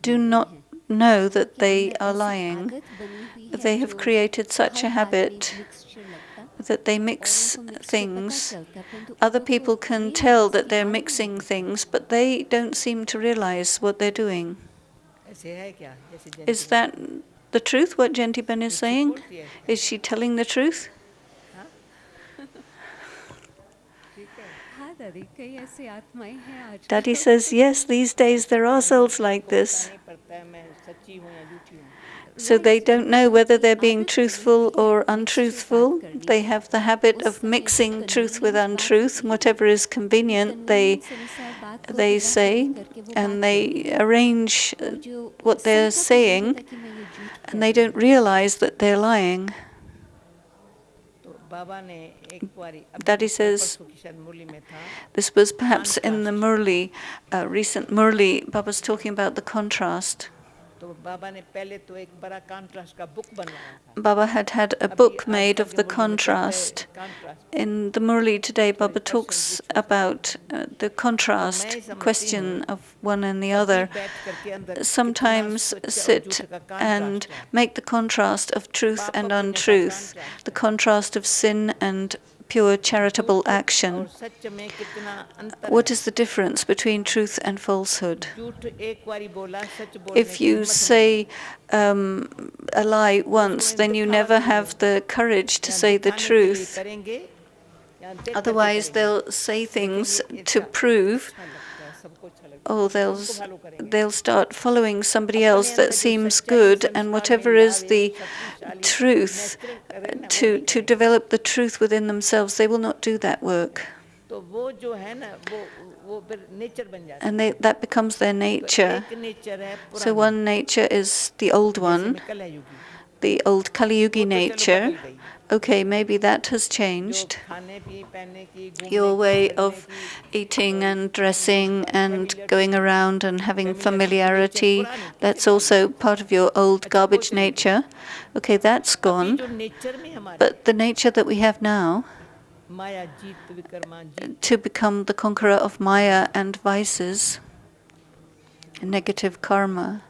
do not know that they are lying. They have created such a habit that they mix things. Other people can tell that they're mixing things, but they don't seem to realize what they're doing. Is that the truth, what Janki is saying? Is she telling the truth? Daddy says, yes, these days there are souls like this. So they don't know whether they're being truthful or untruthful. They have the habit of mixing truth with untruth. Whatever is convenient, they say, and they arrange what they're saying, and they don't realize that they're lying. Daddy says, this was perhaps in the Murli, recent Murli, Baba's talking about the contrast. Baba had a book made of the contrast. In the Murli today, Baba talks about the contrast, question of one and the other. Sometimes sit and make the contrast of truth and untruth, the contrast of sin and pure charitable action. What is the difference between truth and falsehood? If you say a lie once, then you never have the courage to say the truth. Otherwise, they'll say things to prove, or they'll start following somebody else that seems good, and whatever is the truth, to develop the truth within themselves, they will not do that work. And that becomes their nature. So one nature is the old one, the old Kali Yugi nature. Okay, maybe that has changed. Your way of eating and dressing and going around and having familiarity, that's also part of your old garbage nature. Okay, that's gone. But the nature that we have now, to become the conqueror of Maya and vices, negative karma,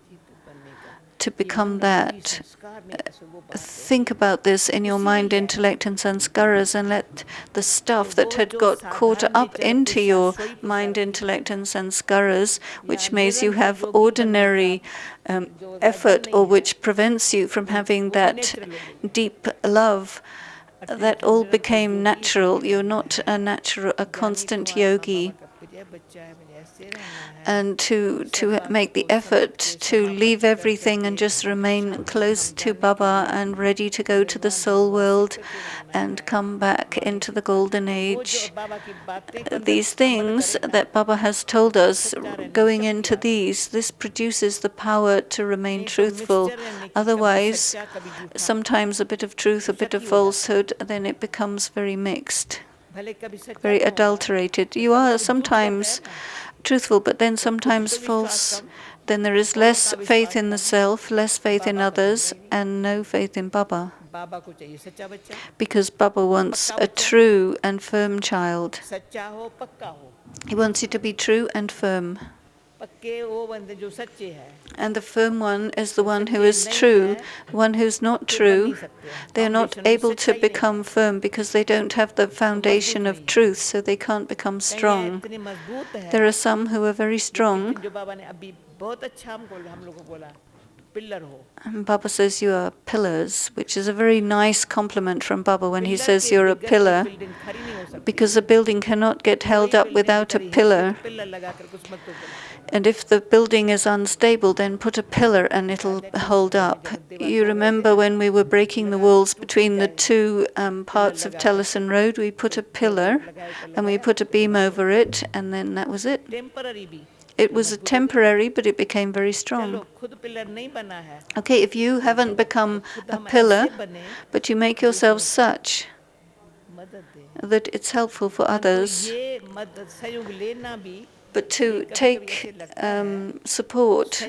to become that. Think about this in your mind, intellect, and sanskaras, and let the stuff that had got caught up into your mind, intellect, and sanskaras, which makes you have ordinary effort, or which prevents you from having that deep love, that all became natural. You're not a constant yogi. And to make the effort to leave everything and just remain close to Baba and ready to go to the soul world and come back into the golden age. These things that Baba has told us, going into this produces the power to remain truthful. Otherwise, sometimes a bit of truth, a bit of falsehood, then it becomes very mixed, very adulterated. You are sometimes truthful, but then sometimes false. Then there is less faith in the self, less faith in others, and no faith in Baba. Because Baba wants a true and firm child. He wants you to be true and firm. And the firm one is the one who is true. One who's not true, they're not able to become firm because they don't have the foundation of truth, so they can't become strong. There are some who are very strong. And Baba says you are pillars, which is a very nice compliment from Baba when he says you're a pillar, because a building cannot get held up without a pillar. And if the building is unstable, then put a pillar and it'll hold up. You remember when we were breaking the walls between the two parts of Tellison Road, we put a pillar and we put a beam over it, and then that was it. It was a temporary, but it became very strong. Okay, if you haven't become a pillar, but you make yourself such that it's helpful for others, but to take support,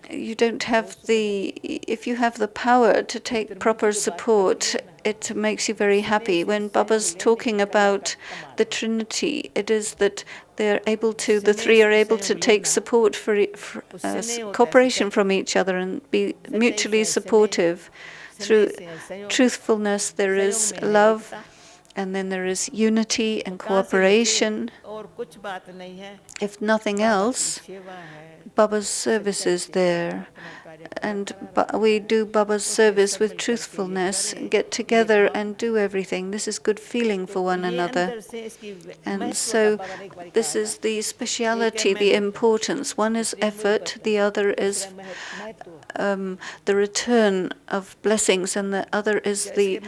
you don't have if you have the power to take proper support, it makes you very happy. When Baba's talking about the Trinity, it is that the three are able to take support for cooperation from each other and be mutually supportive. Through truthfulness, there is love, and then there is unity and cooperation. If nothing else, Baba's service is there. And we do Baba's service with truthfulness, get together and do everything. This is good feeling for one another. And so this is the speciality, the importance. One is effort, the other is the return of blessings, and the other is the,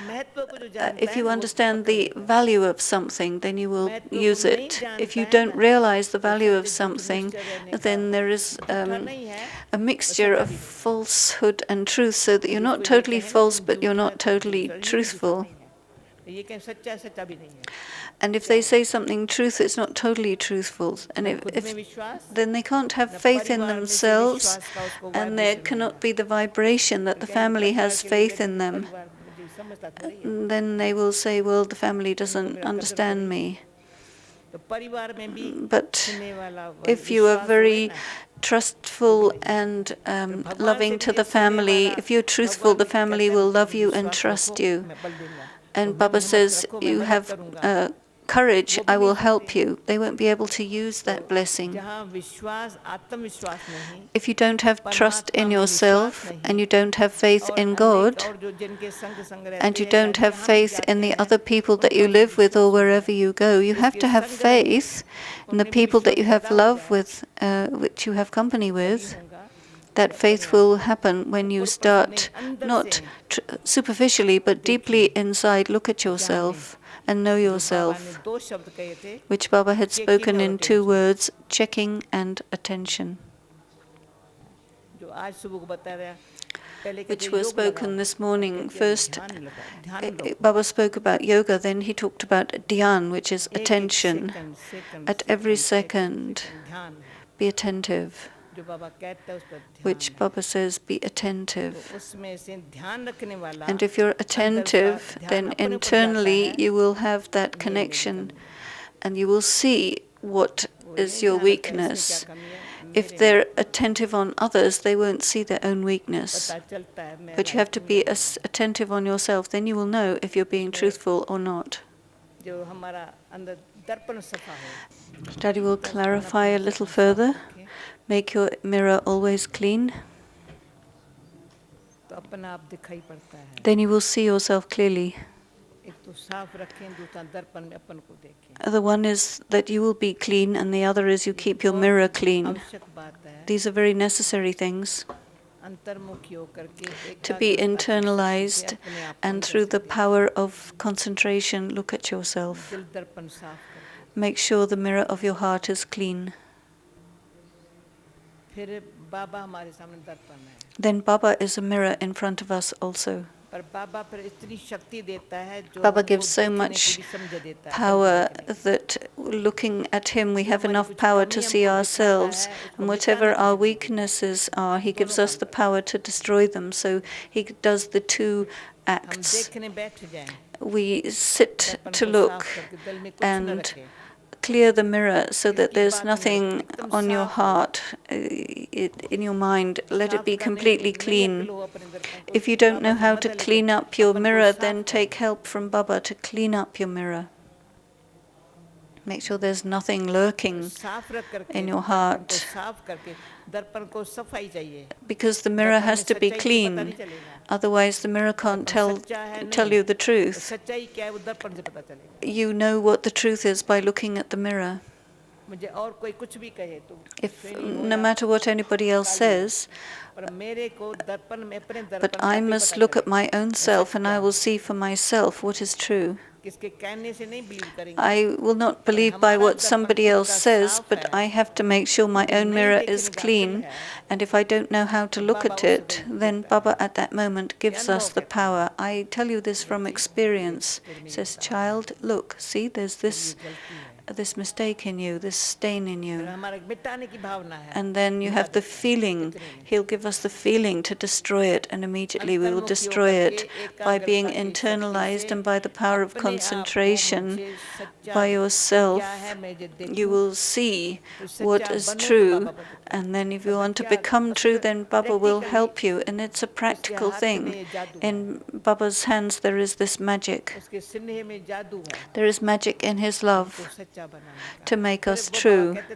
if you understand the value of something, then you will use it. If you don't realize the value of something, then there is a mixture of falsehood and truth, so that you're not totally false, but you're not totally truthful. And if they say something truth, it's not totally truthful. And then they can't have faith in themselves, and there cannot be the vibration that the family has faith in them. Then they will say, well, the family doesn't understand me. But if you are very trustful and loving to the family, if you're truthful, the family will love you and trust you. And Baba says, you have courage, I will help you. They won't be able to use that blessing. If you don't have trust in yourself, and you don't have faith in God, and you don't have faith in the other people that you live with or wherever you go, you have to have faith in the people that you have love with, which you have company with. That faith will happen when you start, not superficially, but deeply inside, look at yourself and know yourself, which Baba had spoken in 2 words, checking and attention, which were spoken this morning. First, Baba spoke about yoga, then he talked about dhyan, which is attention. At every second, be attentive, which Baba says, be attentive. And if you're attentive, then internally you will have that connection, and you will see what is your weakness. If they're attentive on others, they won't see their own weakness. But you have to be attentive on yourself, then you will know if you're being truthful or not. Daddy will clarify a little further. Make your mirror always clean. Then you will see yourself clearly. The one is that you will be clean, and the other is you keep your mirror clean. These are very necessary things to be internalized, and through the power of concentration, look at yourself. Make sure the mirror of your heart is clean. Then Baba is a mirror in front of us also. Baba gives so much power that looking at him we have enough power to see ourselves, and whatever our weaknesses are, he gives us the power to destroy them. So he does the 2 acts. We sit to look and clear the mirror so that there's nothing on your heart, in your mind. Let it be completely clean. If you don't know how to clean up your mirror, then take help from Baba to clean up your mirror. Make sure there's nothing lurking in your heart, because the mirror has to be clean. Otherwise, the mirror can't tell you the truth. You know what the truth is by looking at the mirror. If no matter what anybody else says, but I must look at my own self, and I will see for myself what is true. I will not believe by what somebody else says, but I have to make sure my own mirror is clean. And if I don't know how to look at it, then Baba at that moment gives us the power. I tell you this from experience. He says, child, look, see, there's this this mistake in you, this stain in you. हमारा मिटाने की भावना है And then you have the feeling, He'll give us the feeling to destroy it, and immediately we will destroy it by being internalized and by the power of concentration. By yourself, you will see what is true, and then if you want to become true, then Baba will help you, and it's a practical thing. In Baba's hands there is this magic. उसके स्नेह में जादू है There is magic in His love तो सच्चा बनाने का to make फिर us वो बाबा true. कहते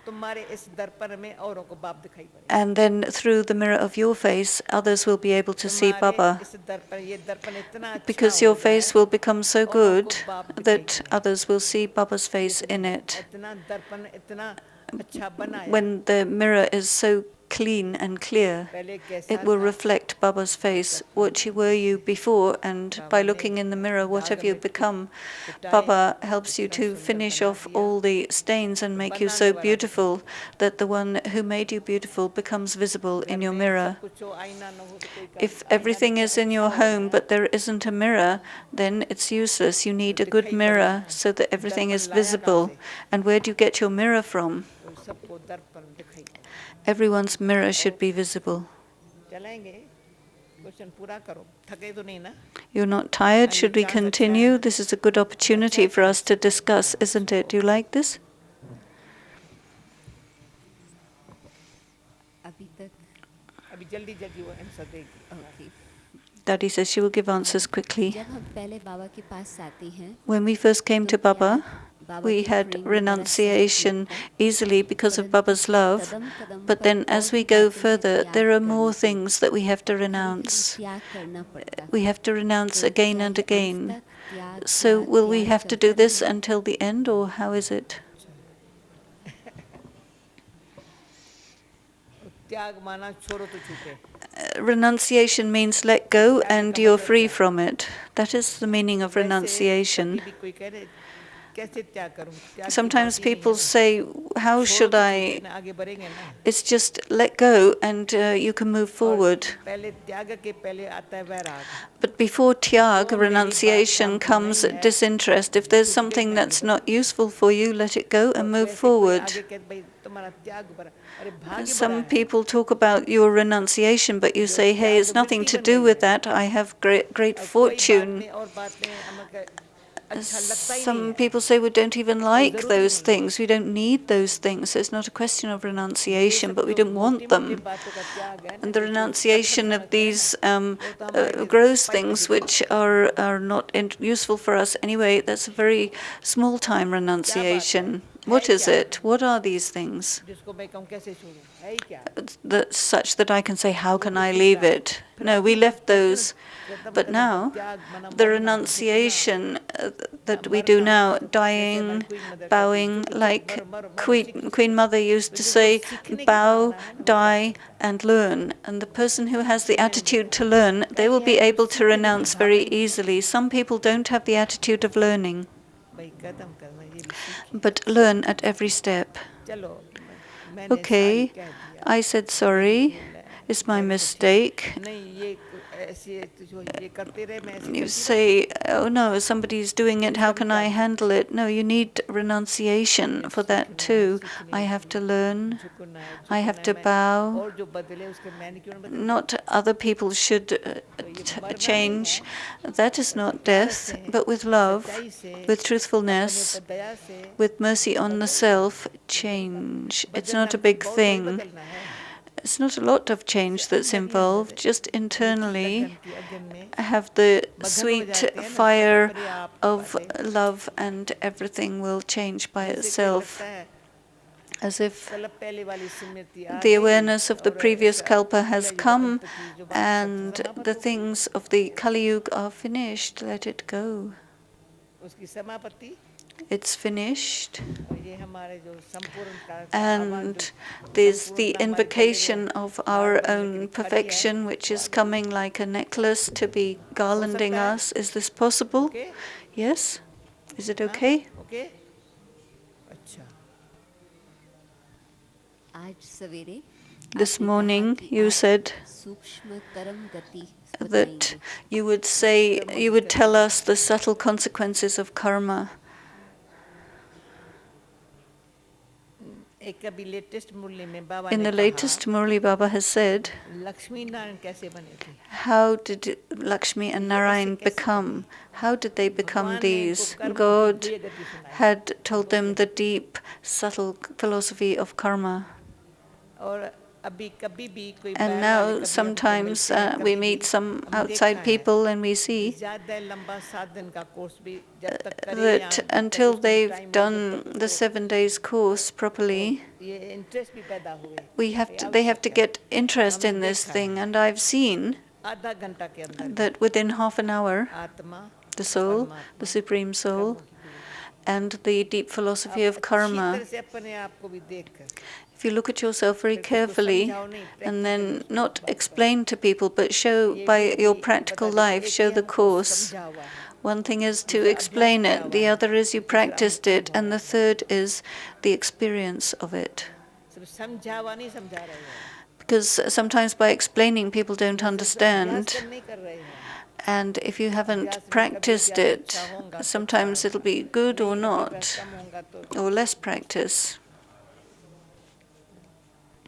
तुम्हारे इस दर्पण में औरों को बाप दिखाई पड़ेगा And then through the mirror of your face, others will be able to see तुम्हारे Baba, इस दर्पण ये दर्पण इतना अच्छा because हो your जाए face will become so औरों good को बाप दिखाई that पड़ेगा others will see Baba's face in it. इतना दर्पण इतना अच्छा बनाया When the mirror is so clean and clear, पहले कैसा it will था reflect Baba's face. What were you before? And by looking in the mirror, what have you become? Baba helps you to finish off all the stains and make you so beautiful that the one who made you beautiful becomes visible in your mirror. कुछ हो आईना न हो तो कोई If everything is in your home but there isn't a mirror, then it's useless. You need a good mirror so that everything is visible. And where do you get your mirror from? सबको दर्पण दिखाई Everyone's mirror should be visible. चलेंगे question पूरा करो थके तो नहीं ना You're not tired? Should we continue? This is a good opportunity for us to discuss, isn't it? Do you like this? अभी तक अभी जल्दी जल्दी वो आंसर देगी okay Daddy says she will give answers quickly. जब हम पहले बाबा के पास आते हैं When we first came to Baba, we had renunciation easily because of Baba's love. But then as we go further, there are more things that we have to renounce. त्याग करना पड़ता We have to renounce again and again. त्याग So will we have to do this until the end, or how is it? त्याग माना छोड़ो तो छूटे Renunciation means let go and you're free from it. That is the meaning of renunciation. कभी भी कोई कह रहे कैसे त्याग करूं त्याग की Sometimes बात ही नहीं है people ना। say, how छोड़ो should तो I? छूटे ना, आगे बढ़ेंगे ना It's just let go and you can move forward. पहले त्याग के पहले आता है वैराग But before tyag, renunciation, comes disinterest. If there's something that's not useful for you, let it go and move वैसे कोई forward. आगे कहते भाई तुम्हारा त्याग बड़ा अरे भाग्य बड़ा Some है people talk about your renunciation, but you say, hey, it's nothing to do with that. I have great कोई बात fortune. नहीं और बातें हमें अच्छा लगता ही नहीं Some है people say we don't even like ज़रूरत those नहीं है। things. We don't need those things. So it's not a question of renunciation, but we don't want them. बातों का त्याग है ना And the जो renunciation of these वो तो हमारे gross things which are not useful for us anyway, that's a very small time renunciation. What is it? What are these things? जिसको मैं कहूँ कैसे छोड़ूं है ही क्या That's such that I can say, how can I leave it? No, we left those. But now, the renunciation that we do now, dying, bowing, like Queen Mother used to say, bow, die, and learn. And the person who has the attitude to learn, they will be able to renounce very easily. Some people don't have the attitude of learning, भाई खत्म करना ये भी सीखिए। but learn at every step. चलो मैंने Okay, सारी कह दिया I said sorry. It's my mistake. नहीं ये ऐसे जो ये करते रहे मैं ऐसे You करती say, oh no, somebody's doing it, how can I handle it? No, you need renunciation for that too. I have to learn, झुकना है I have to झुकना है bow. मैं और जो बदले उसके मैंने क्यों ना बदले Not other people should change. That is not death, but with love, with truthfulness, ऊपर दया से with mercy on the self, change. It's not a big बहुत thing. बदलना है It's not a lot of change that's involved, just internally. लगन की अगन में Have the sweet fire of love and everything will change by जैसे कोई itself, लगता है as if कल पहले वाली स्मृति आ the गई awareness of the और previous ऐसा kalpa has कलयुग come अंत की जो बात सब and समाप्त the हो गई, things of the Kali Yuga are finished. Let it go. उसकी समापत्ति It's finished. और ये हमारे जो संपूर्ण आह्वान And जो there's the संपूर्णता हमारी invocation of our बनने के own लिए खड़ी है, perfection, which is coming like a necklace to be garlanding us. Is this possible? Okay Yes? Is it okay? Okay अच्छा आज सवेरे This आपने morning कहा कि you आप said सूक्ष्मतरम गति that बताएंगे। you would say, you would tell us the subtle consequences of karma. एक अभी लेटेस्ट मुरली में बाबा In ने the कहा latest Murli Baba has said, Lakshmi Narayan कैसे बने थे how did Lakshmi and Narayan become? How did they become these? God had told them the deep, subtle philosophy of karma. और अभी कभी भी कोई And बाहर वाले now कभी sometimes हमको मिलते हैं we कभी meet भी some हमने देखा outside है people and we see ज़्यादा लंबा 7 दिन का कोर्स भी जब तक करे या that जब तक until उसको they've टाइम हो जब done तक the उसको 7 days course properly, ये इंटरेस्ट भी पैदा हुए they have to get interest in this thing. And I've seen आधा घंटा के अंदर ही that within half an hour, आत्मा the soul, the परमात्मा Supreme Soul, कर्मों की गुरु and the deep philosophy आप of अच्छी karma, तरह से अपने आप को भी देखकर if you look at yourself very फिर उसको carefully समझाओ नहीं and प्रैक्टिकली then उसको not बात करो explain to people, but show ये by भी your अभी practical बता देते life, एक show ही the हमको course. समझा हुआ है One thing is to दूसरा अभ्यास explain किया it, हुआ the है other is you तीसरा practiced it, अनुभव and the है third is the experience of it. सिर्फ समझा हुआ नहीं समझा रहे हो Because sometimes by explaining, people don't सिर्फ अभ्यास understand. कर नहीं कर रहे हो And if you haven't अभ्यास में कभी practiced अभ्यास it, अच्छा होगा तो अच्छा sometimes it'll होगा be good or नहीं कभी अभ्यास not, कम होगा तो or less practice.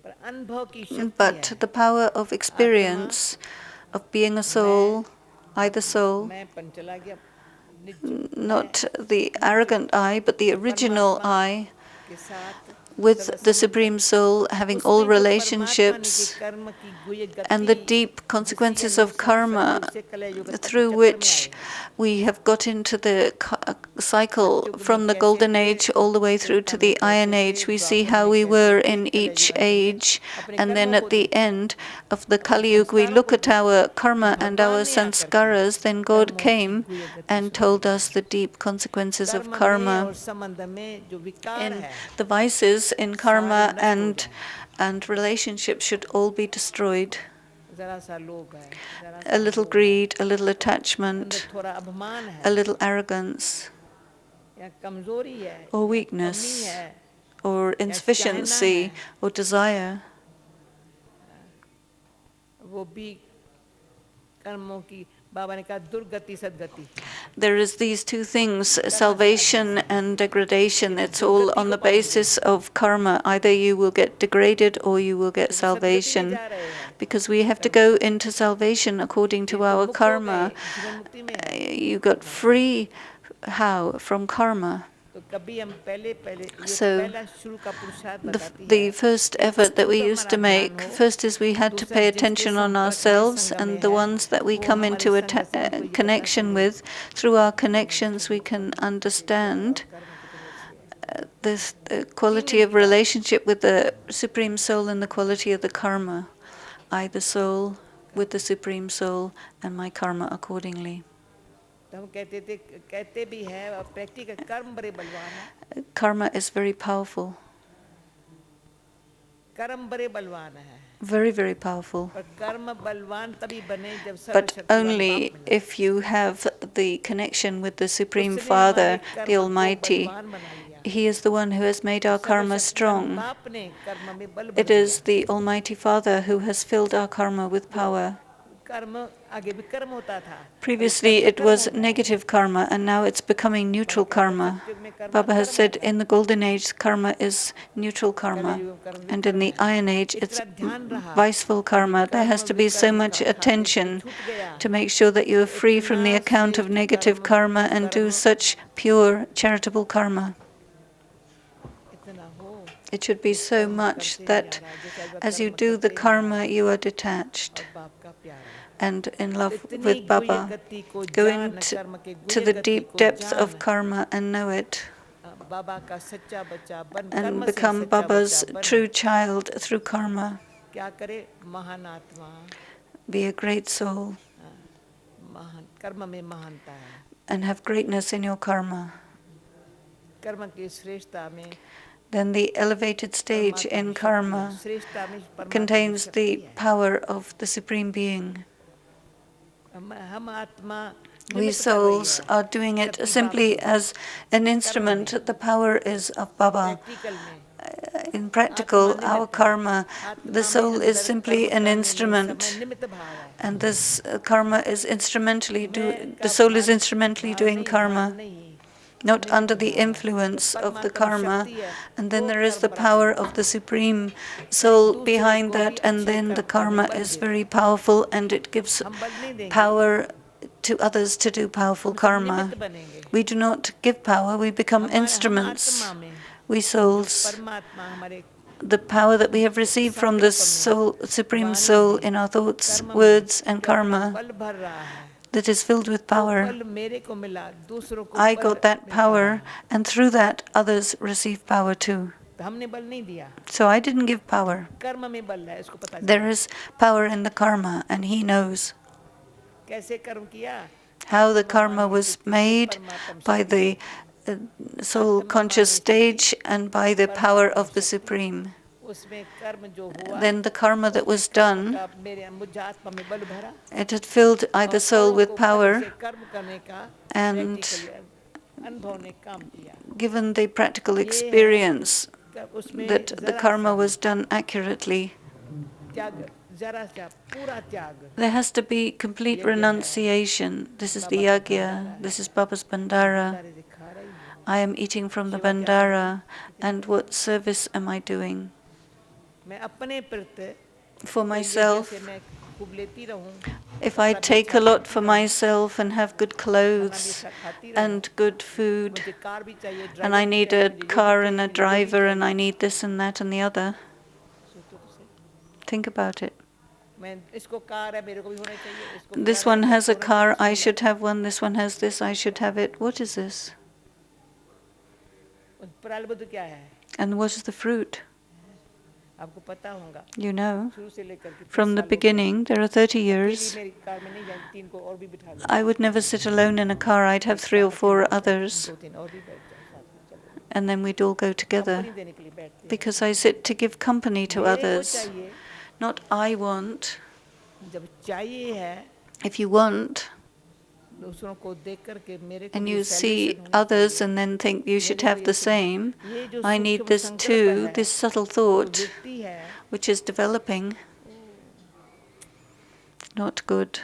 पर अनुभव की शक्ति But है the power of experience, of being a soul, I the soul, मैं पन चला गया निज not the arrogant I, but the original परमात्मा I, के साथ with the Supreme Soul, having all उसमें जो परमात्मा ने के relationships, कर्म की गुह्य and the गति deep consequences जिसके of अनुसार karma सतयुग से कलयुग तक through चक्र में which आए we have got into the cycle सतयुग में from the कैसे Golden थे Age all the way through to Treta में the Iron कैसे Age. थे We see द्वापर how में we कैसे were थे in each कलयुग अंत में age, अपने and then कर्मों को at the देखो end of the अपने Kali Yuga, we संस्कारों look को at देखो our karma and भगवान our ने आकर के sanskaras. Then God कर्मों की came गुह्य गति and सुनाई told us the deep consequences of कर्म में karma. और संबंध में जो विकार In है the vices in सारे karma नष्ट हो and relationships should all be destroyed. जरा सा लोभ है जरा A सा little मोह है greed, a little अंदर attachment, थोड़ा अभिमान a है little arrogance, या कमजोरी है or या कमी weakness, है or या चाहना insufficiency, है or desire. वो भी कर्मों की बाबा ने कहा दुर्गति सदगति There is these two things, salvation and degradation. It's all on the basis of karma. Either you will get degraded or you will get क्योंकि सदगति में salvation. जा रहे हैं Because we have to go into salvation according ये to तो our मुक्त हो karma. गए जीवन मुक्ति में है You got free, how? From karma. तो कभी हम पहले पहले ये So, पहला शुरू का पुरुषार्थ बताती है The first effort that we खुद used to हमारा make, ध्यान हो first is we had to दूसरा pay जिसके attention on संपर्क में ourselves, संगम and में the है ones that we वो come हमारी into संगत से हमको ये पता connection चले with. Through our connections, we can understand this quality of relationship with the Supreme Soul and the quality of the karma. I, the soul, with the Supreme Soul, and my karma accordingly. तो हम कहते भी है और practical कर्म बड़े बलवान है Karma is very powerful, कर्म बड़े बलवान है very, very powerful. पर कर्म बलवान तभी बने जब But सर्वशक्तिवान only बाप मिले if you have the connection with the Supreme उसने Father, हमारे the कर्म को Almighty. बलवान बना लिया He is the one who has made our karma सर्वशक्तिवान strong. बाप ने कर्म में बल भर It दिया is the Almighty Father who has filled our karma with power. कर्म आगे विकर्म होता था Previously it was negative karma, and now it's becoming neutral karma. Baba has said in the Golden Age, karma is neutral karma, and in the Iron Age, it's viceful karma. There has to be so much attention to make sure that you are free from the account of negative karma and do such pure charitable karma. It should be so much that as you do the karma, you are detached and in love with Baba. Go into the deep depth of karma and know it, and become Baba's true child through karma. Be a great soul and have greatness in your karma. Then the elevated stage in karma contains the power of the Supreme Being. We souls are doing it simply as an instrument. The power is of Baba. In practical, our karma, the soul is simply an instrument, and this karma is the soul is instrumentally doing karma. not under the influence of the karma. And then there is the power of the Supreme Soul behind that, and then the karma is very powerful and it gives power to others to do powerful karma. We do not give power, we become instruments. We souls, the power that we have received from the soul, Supreme Soul in our thoughts, words, and karma that is filled with power. I got that power, and through that, others receive power too. So I didn't give power. There is power in the karma, and he knows how the karma was made by the soul conscious stage and by the power of the Supreme. Then the karma that was done, it had filled either soul with power and given the practical experience that the karma was done accurately. There has to be complete renunciation. This is the yagya, this is Baba's bandara. I am eating from the bandara, and what service am I doing? For myself, if I take a lot for myself and have good clothes and good food, and I need a car and a driver, and I need this and that and the other, think about it. This one has a car, I should have one. This one has this, I should have it. What is this? And what is the fruit? You know, from the beginning, there are 30 years. I would never sit alone in a car. I'd have 3 or 4 others. And then we'd all go together. Because I sit to give company to others. Not I want. If you want, and you see others and then think you should have the same, I need this too, this subtle thought, which is developing, not good.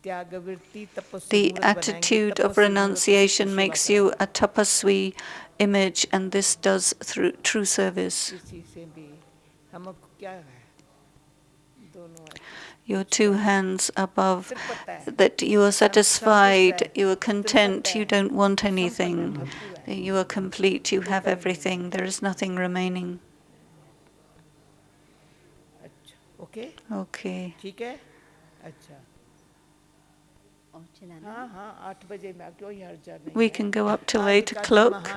The attitude of renunciation makes you a tapasvi image, and this does through true service. Your 2 hands above, that you are satisfied, you are content, you don't want anything. You are complete, you have everything, there is nothing remaining. Okay. We can go up till 8 o'clock.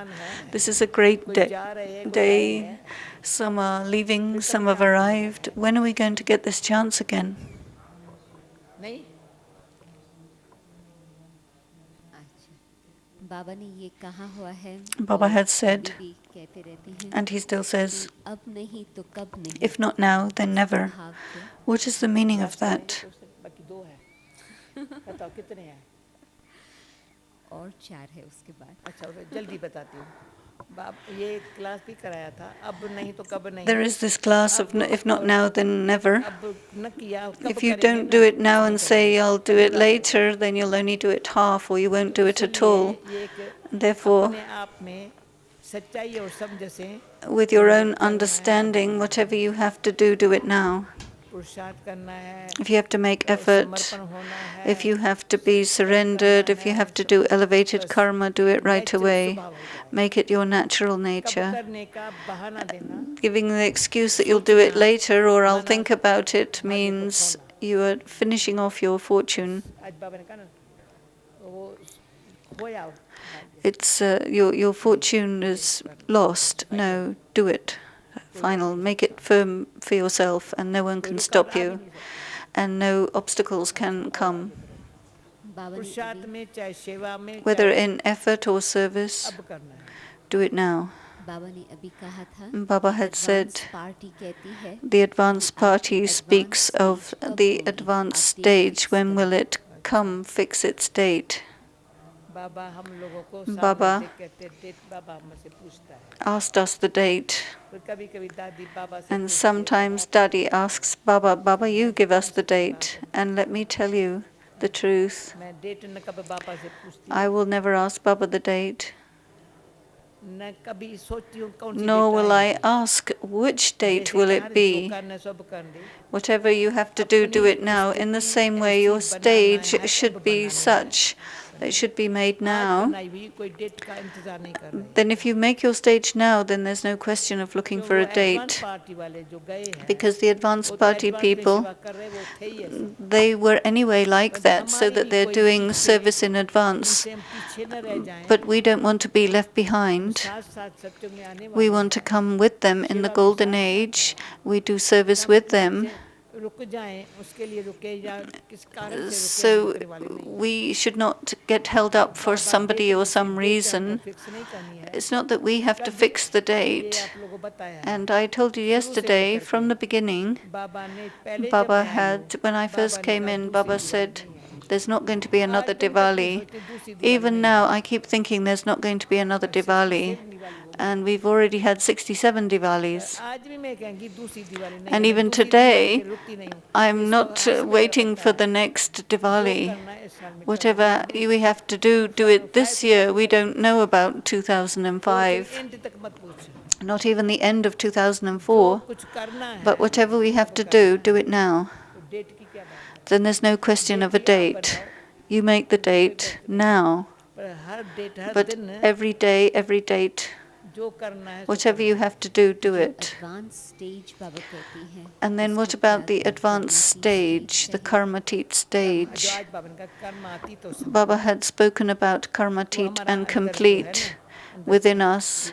This is a great day. Some are leaving, some have arrived. When are we going to get this chance again? Baba had said, and he still says, if not now, then never. What is the meaning of that? There is this class of if not now, then never. If you don't do it now and say, I'll do it later, then you'll only do it half, or you won't do it at all. Therefore, with your own understanding, whatever you have to do, do it now. If you have to make effort, if you have to be surrendered, if you have to do elevated karma, do it right away. Make it your natural nature. Giving the excuse that you'll do it later or I'll think about it means you are finishing off your fortune. It's your fortune is lost. No, do it. Final. Make it firm for yourself, and no one can stop you, and no obstacles can come. Whether in effort or service, do it now. Baba had said, the advanced party speaks of the advanced stage. When will it come? Fix its date. Baba asked us the date. And sometimes Daddy asks Baba, Baba, you give us the date. And let me tell you, the truth. मैं date न कभी बाबा से पूछती I will never ask Baba the date, न कभी सोचती हूँ कौन सी nor डेट will I आएगी ask which date जैसे will कहा it जो be. करना है सब कर दे Whatever you have to do it now. In the same way, your stage should be such that it should be made आज now. बनाई हुई कोई डेट का इंतजार नहीं कर रहे Then if you make your stage now, then there's no question of looking जो for वो a एडवांस date. पार्टी वाले जो गए हैं Because the वो advanced तो party एडवांस में people, सेवा कर रहे वो थे ही ऐसे they were anyway like बस that, so हमारी that भी they're कोई doing पीछे service in advance. उनसे हम पीछे न रह जाएं But we don't want to be left हम behind. साथ साथ सत्युग में आने We वाले want to हैं come with them in the सेवा में golden साथ साथ age. हैं We do service हम with पीछे them. रुक जाएं उसके लिए रुके या किस कारण से रुके हम So रुकने वाले नहीं हैं we should not get held up for बाबा somebody डेट or किसी some डेट हमको reason. फिक्स नहीं करनी है It's not that we have to कर दी fix the ये date. आप लोगों को बताया है And I told you शुरू से yesterday, लेकर from के the beginning, बाबा ने पहले जब Baba मैं आई हूँ had, when I Baba first ने came कहा in, दूसरी Baba दिवाली said, नहीं है there's not going to be आज another भी तक ये Diwali. सोचते दूसरी दिवाली Even नहीं now, है I keep thinking there's not going to be another Diwali. 67 Diwali हो गई And we've already had 67 Diwalis. आज भी मैं कहेंगी दूसरी दिवाली नहीं है And मैं even दूसरी दिवाली के today, रुकती नहीं हूँ I'm इसको not हंस के waiting रखा for है the next जो Diwali. करना है इस साल में कर Whatever we have to do it this year. We don't know about कोई फिर 2005, एंड तक मत पूछ not even the end of जो 2004. कुछ करना है But whatever we have to do it now. तो डेट की क्या बात है Then there's no question of a date. You make the date now. पर हर डेट हर But दिन every day, every date, जो करना है सो whatever you have to do it. Advance stage बाबा कहती हैं And then what about the advanced stage, the karmatit जो stage? आज बाबा ने कहा कर्म आती तो सब Baba had spoken about karmatit and complete within us,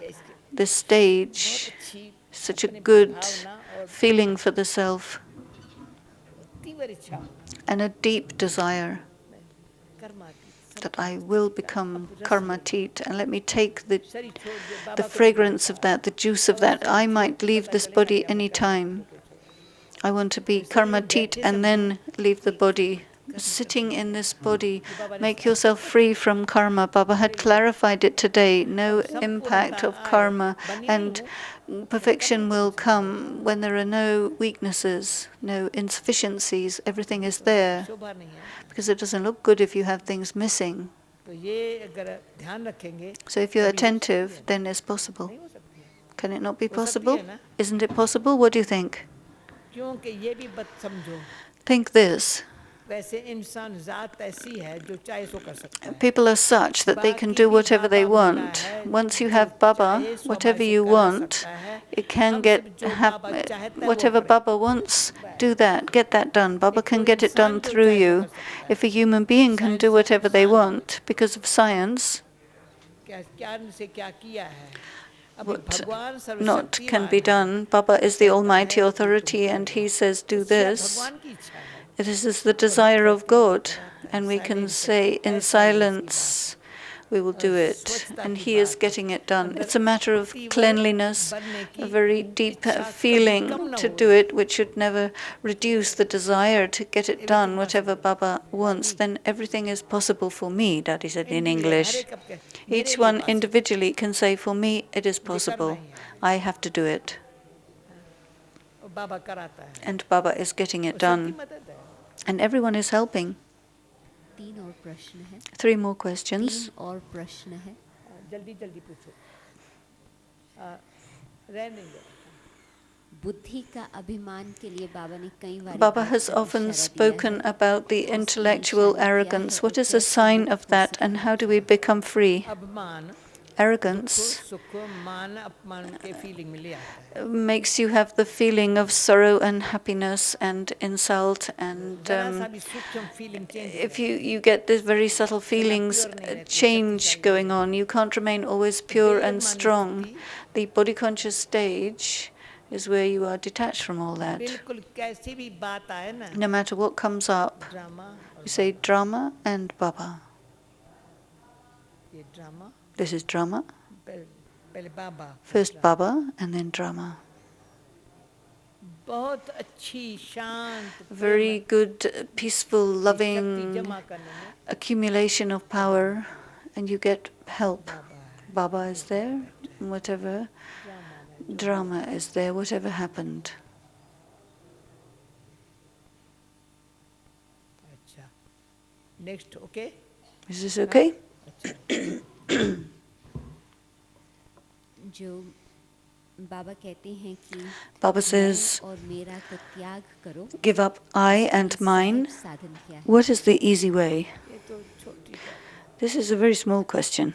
this stage, अच्छी such a good feeling for the self तीव्र इच्छा and a deep desire कर्म आती that I will become karmatit, and let me take the शरीर छोड़ दे the बाबा को fragrance of that, the juice of that. I might leave this body any time. I want to be karmatit and then leave the body. Sitting in this body, make yourself free from karma. Baba had clarified it today. No impact of karma, and perfection will come when there are no weaknesses, no insufficiencies. Everything is there, शोभा नहीं है because it doesn't look good if you have things missing. तो ये अगर ध्यान रखेंगे So if you're attentive, then it's possible. नहीं हो सकती है Can it not be हो सकती possible? है ना Isn't it possible? What do you think? क्योंकि ये भी बात समझो Think this. वैसे इंसान जात ऐसी है जो चाहे सो कर सकता है People are such that they can do whatever they want. Once you have Baba, whatever you want, it can whatever Baba wants, do that, get that done. Baba can get it done through you. If a human being can do whatever they want because of science, क्या क्या से क्या किया है अभी भगवान what not can be सर्वशक्तिमान है done. Baba is the Almighty Authority, and He says, do this. भगवान की इच्छा है This is the desire of God, and we can say in silence, we will do it, and He is getting it done. It's a matter of cleanliness, a very deep feeling to do it, which should never reduce the desire to get it done, whatever Baba wants. Then everything is possible for me, Daddy said in English. Each one individually can say, for me, it is possible. I have to do it. बाबा कराता है And Baba is getting it सबकी done. मदद है And everyone is helping. 3 और प्रश्न है 3 more questions. 3 और प्रश्न है जल्दी जल्दी पूछो रहने दो बुद्धि का अभिमान के लिए बाबा ने कई बार Baba has often spoken about the intellectual arrogance. What is a sign of that, and how do we become free? अभिमान Arrogance सुख मान अपमान के फीलिंग में ले आता है makes you have the feeling of sorrow and happiness and insult, and जरा सा भी सूक्ष्म feeling change if you get these very subtle feelings, change going on. You can't remain always pure and strong. The body conscious stage is where you are detached from all that. बिल्कुल कैसी भी बात आए ना No matter what comes up, drama you say drama and Baba. ये drama This is drama. पहले बाबा First Baba and then drama. बहुत अच्छी शांत Very good, peaceful, शक्ति loving जमा करने में accumulation of power, and you get help. Baba is there, whatever drama is there, whatever happened. अच्छा next okay Is this okay? जो बाबा कहते हैं कि Baba मैं says, और मेरा को त्याग करो, give up I and इसका mine. सहज साधन क्या है? What is the easy way? ये तो छोटी बात This is a very small question.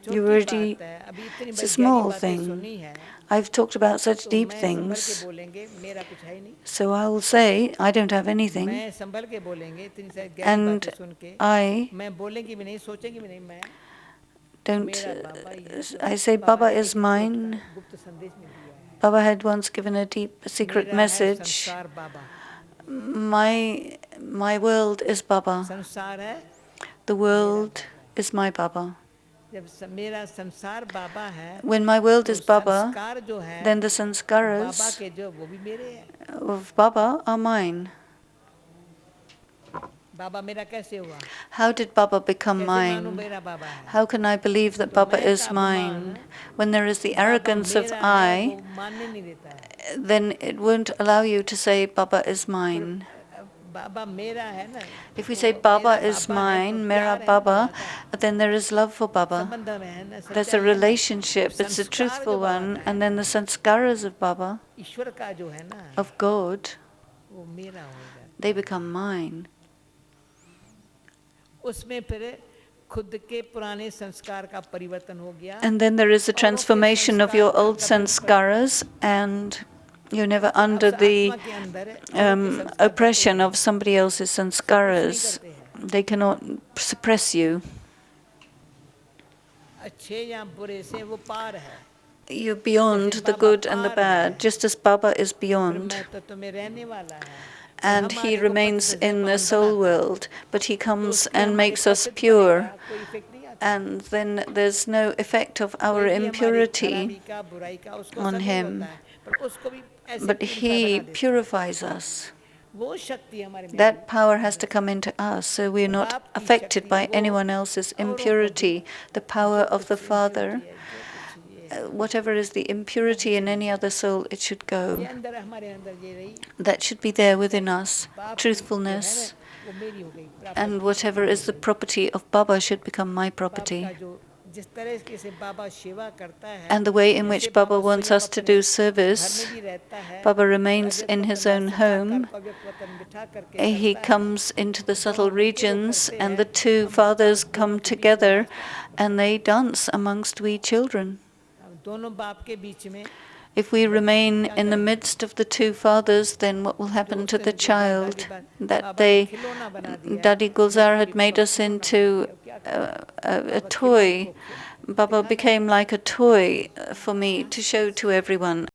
छोटी You already, बात है अभी इतनी it's a बड़ी small बातें thing. सुनी है I've talked about such तो deep मैं संभल के things, बोलेंगे मेरा कुछ है ही नहीं so I will say I don't have anything, मैं संभल के बोलेंगे इतनी सारी गहरी and बातें सुन के I मैं बोलेंगी भी नहीं सोचेंगी भी नहीं मैं don't. मेरा बाबा ही है जो I say बाबा Baba ने is एक mine. गुप्त संदेश में दिया है Baba had once given a deep, secret मेरा है message. संसार बाबा My world is Baba. संसार है The world is my Baba. जब मेरा संसार बाबा है When my world तो is Baba, संस्कार जो है then the बाबा sanskaras के जो वो भी मेरे हैं of Baba are mine. बाबा मेरा कैसे हुआ How did Baba become कैसे मानूं mine? मेरा बाबा है How can I believe that तो Baba मैं is का mine? When there is the Baba arrogance of मेरा है I, वो मानने नहीं देता है then it won't allow you to say Baba is mine. बाबा मेरा है ना If we तो say Baba मेरा is बाबा है तो mine, प्यार Mera है ना Baba, बाबा का then there is love for Baba. संबंध में है ना There's सच्चाई a है ना relationship, it's a संस्कार truthful जो बाबा one, का है and then the sanskaras of Baba, ईश्वर का जो है ना of God, वो मेरा हो जाता they become mine. उसमें फिर खुद के पुराने संस्कार का परिवर्तन हो गया And then there is a औरों के transformation of संस्कार your का old कभी sanskaras, and you're never अब under the आत्मा के अंदर औरों के संस्कार का oppression कोई of somebody else's सब कुछ नहीं sanskaras. करते हैं They cannot suppress you. अच्छे या बुरे से वो पार है You're beyond जैसे the Baba good and the par bad, है just as Baba is फिर beyond. मैं तो तुम्हें रहने वाला है And he remains in the soul world, but he तो comes उसके and हमारे makes us पतित pure. बनेगा कोई इफेक्ट नहीं आता And then there's no effect of our कोई भी हमारी impurity खराबी का बुराई का उसको on असर नहीं him, होता है पर उसको भी ऐसे but प्यूरिफाई he बना देता है purifies us. वो शक्ति हमारे में That power has to come into us, so we're not बाप की affected शक्ति by वो anyone else's औरों को भी impurity. The power जो of the कुछ Father, impurity है, जो कुछ ये है, whatever is the impurity in any other soul, it should ये go. अंदर हमारे अंदर ये रही That should be there within us. बाप की जो है ना Truthfulness, वो मेरी हो गई and property whatever is the property of Baba should become my बाप property. का जो जिस तरह के से बाबा सेवा करता है And the way in जैसे which Baba बाबा wants स्वयं us to अपने do घर service, में भी रहता है Baba remains अव्यक्त in वतन his own वास साकार home. को अव्यक्त वतन बिठा करके He करता है comes into the दोनों subtle मिलके वो regions, करते and हैं the two हम fathers दोनों come के बीच में together नाचता है and they dance amongst we children. हम दोनों बाप के बीच में If we remain क्या in the करेंगे midst of the two fathers, then what will जो happen to उसने the जो child? That बाबा ने day, खिलौना बना दिया Daddy मेरे Gulzar को had भी made बाबा us खिलौना बना into दिया क्या a बाबा खिलौने toy. को Baba दिखाने became like a toy for me to show to everyone.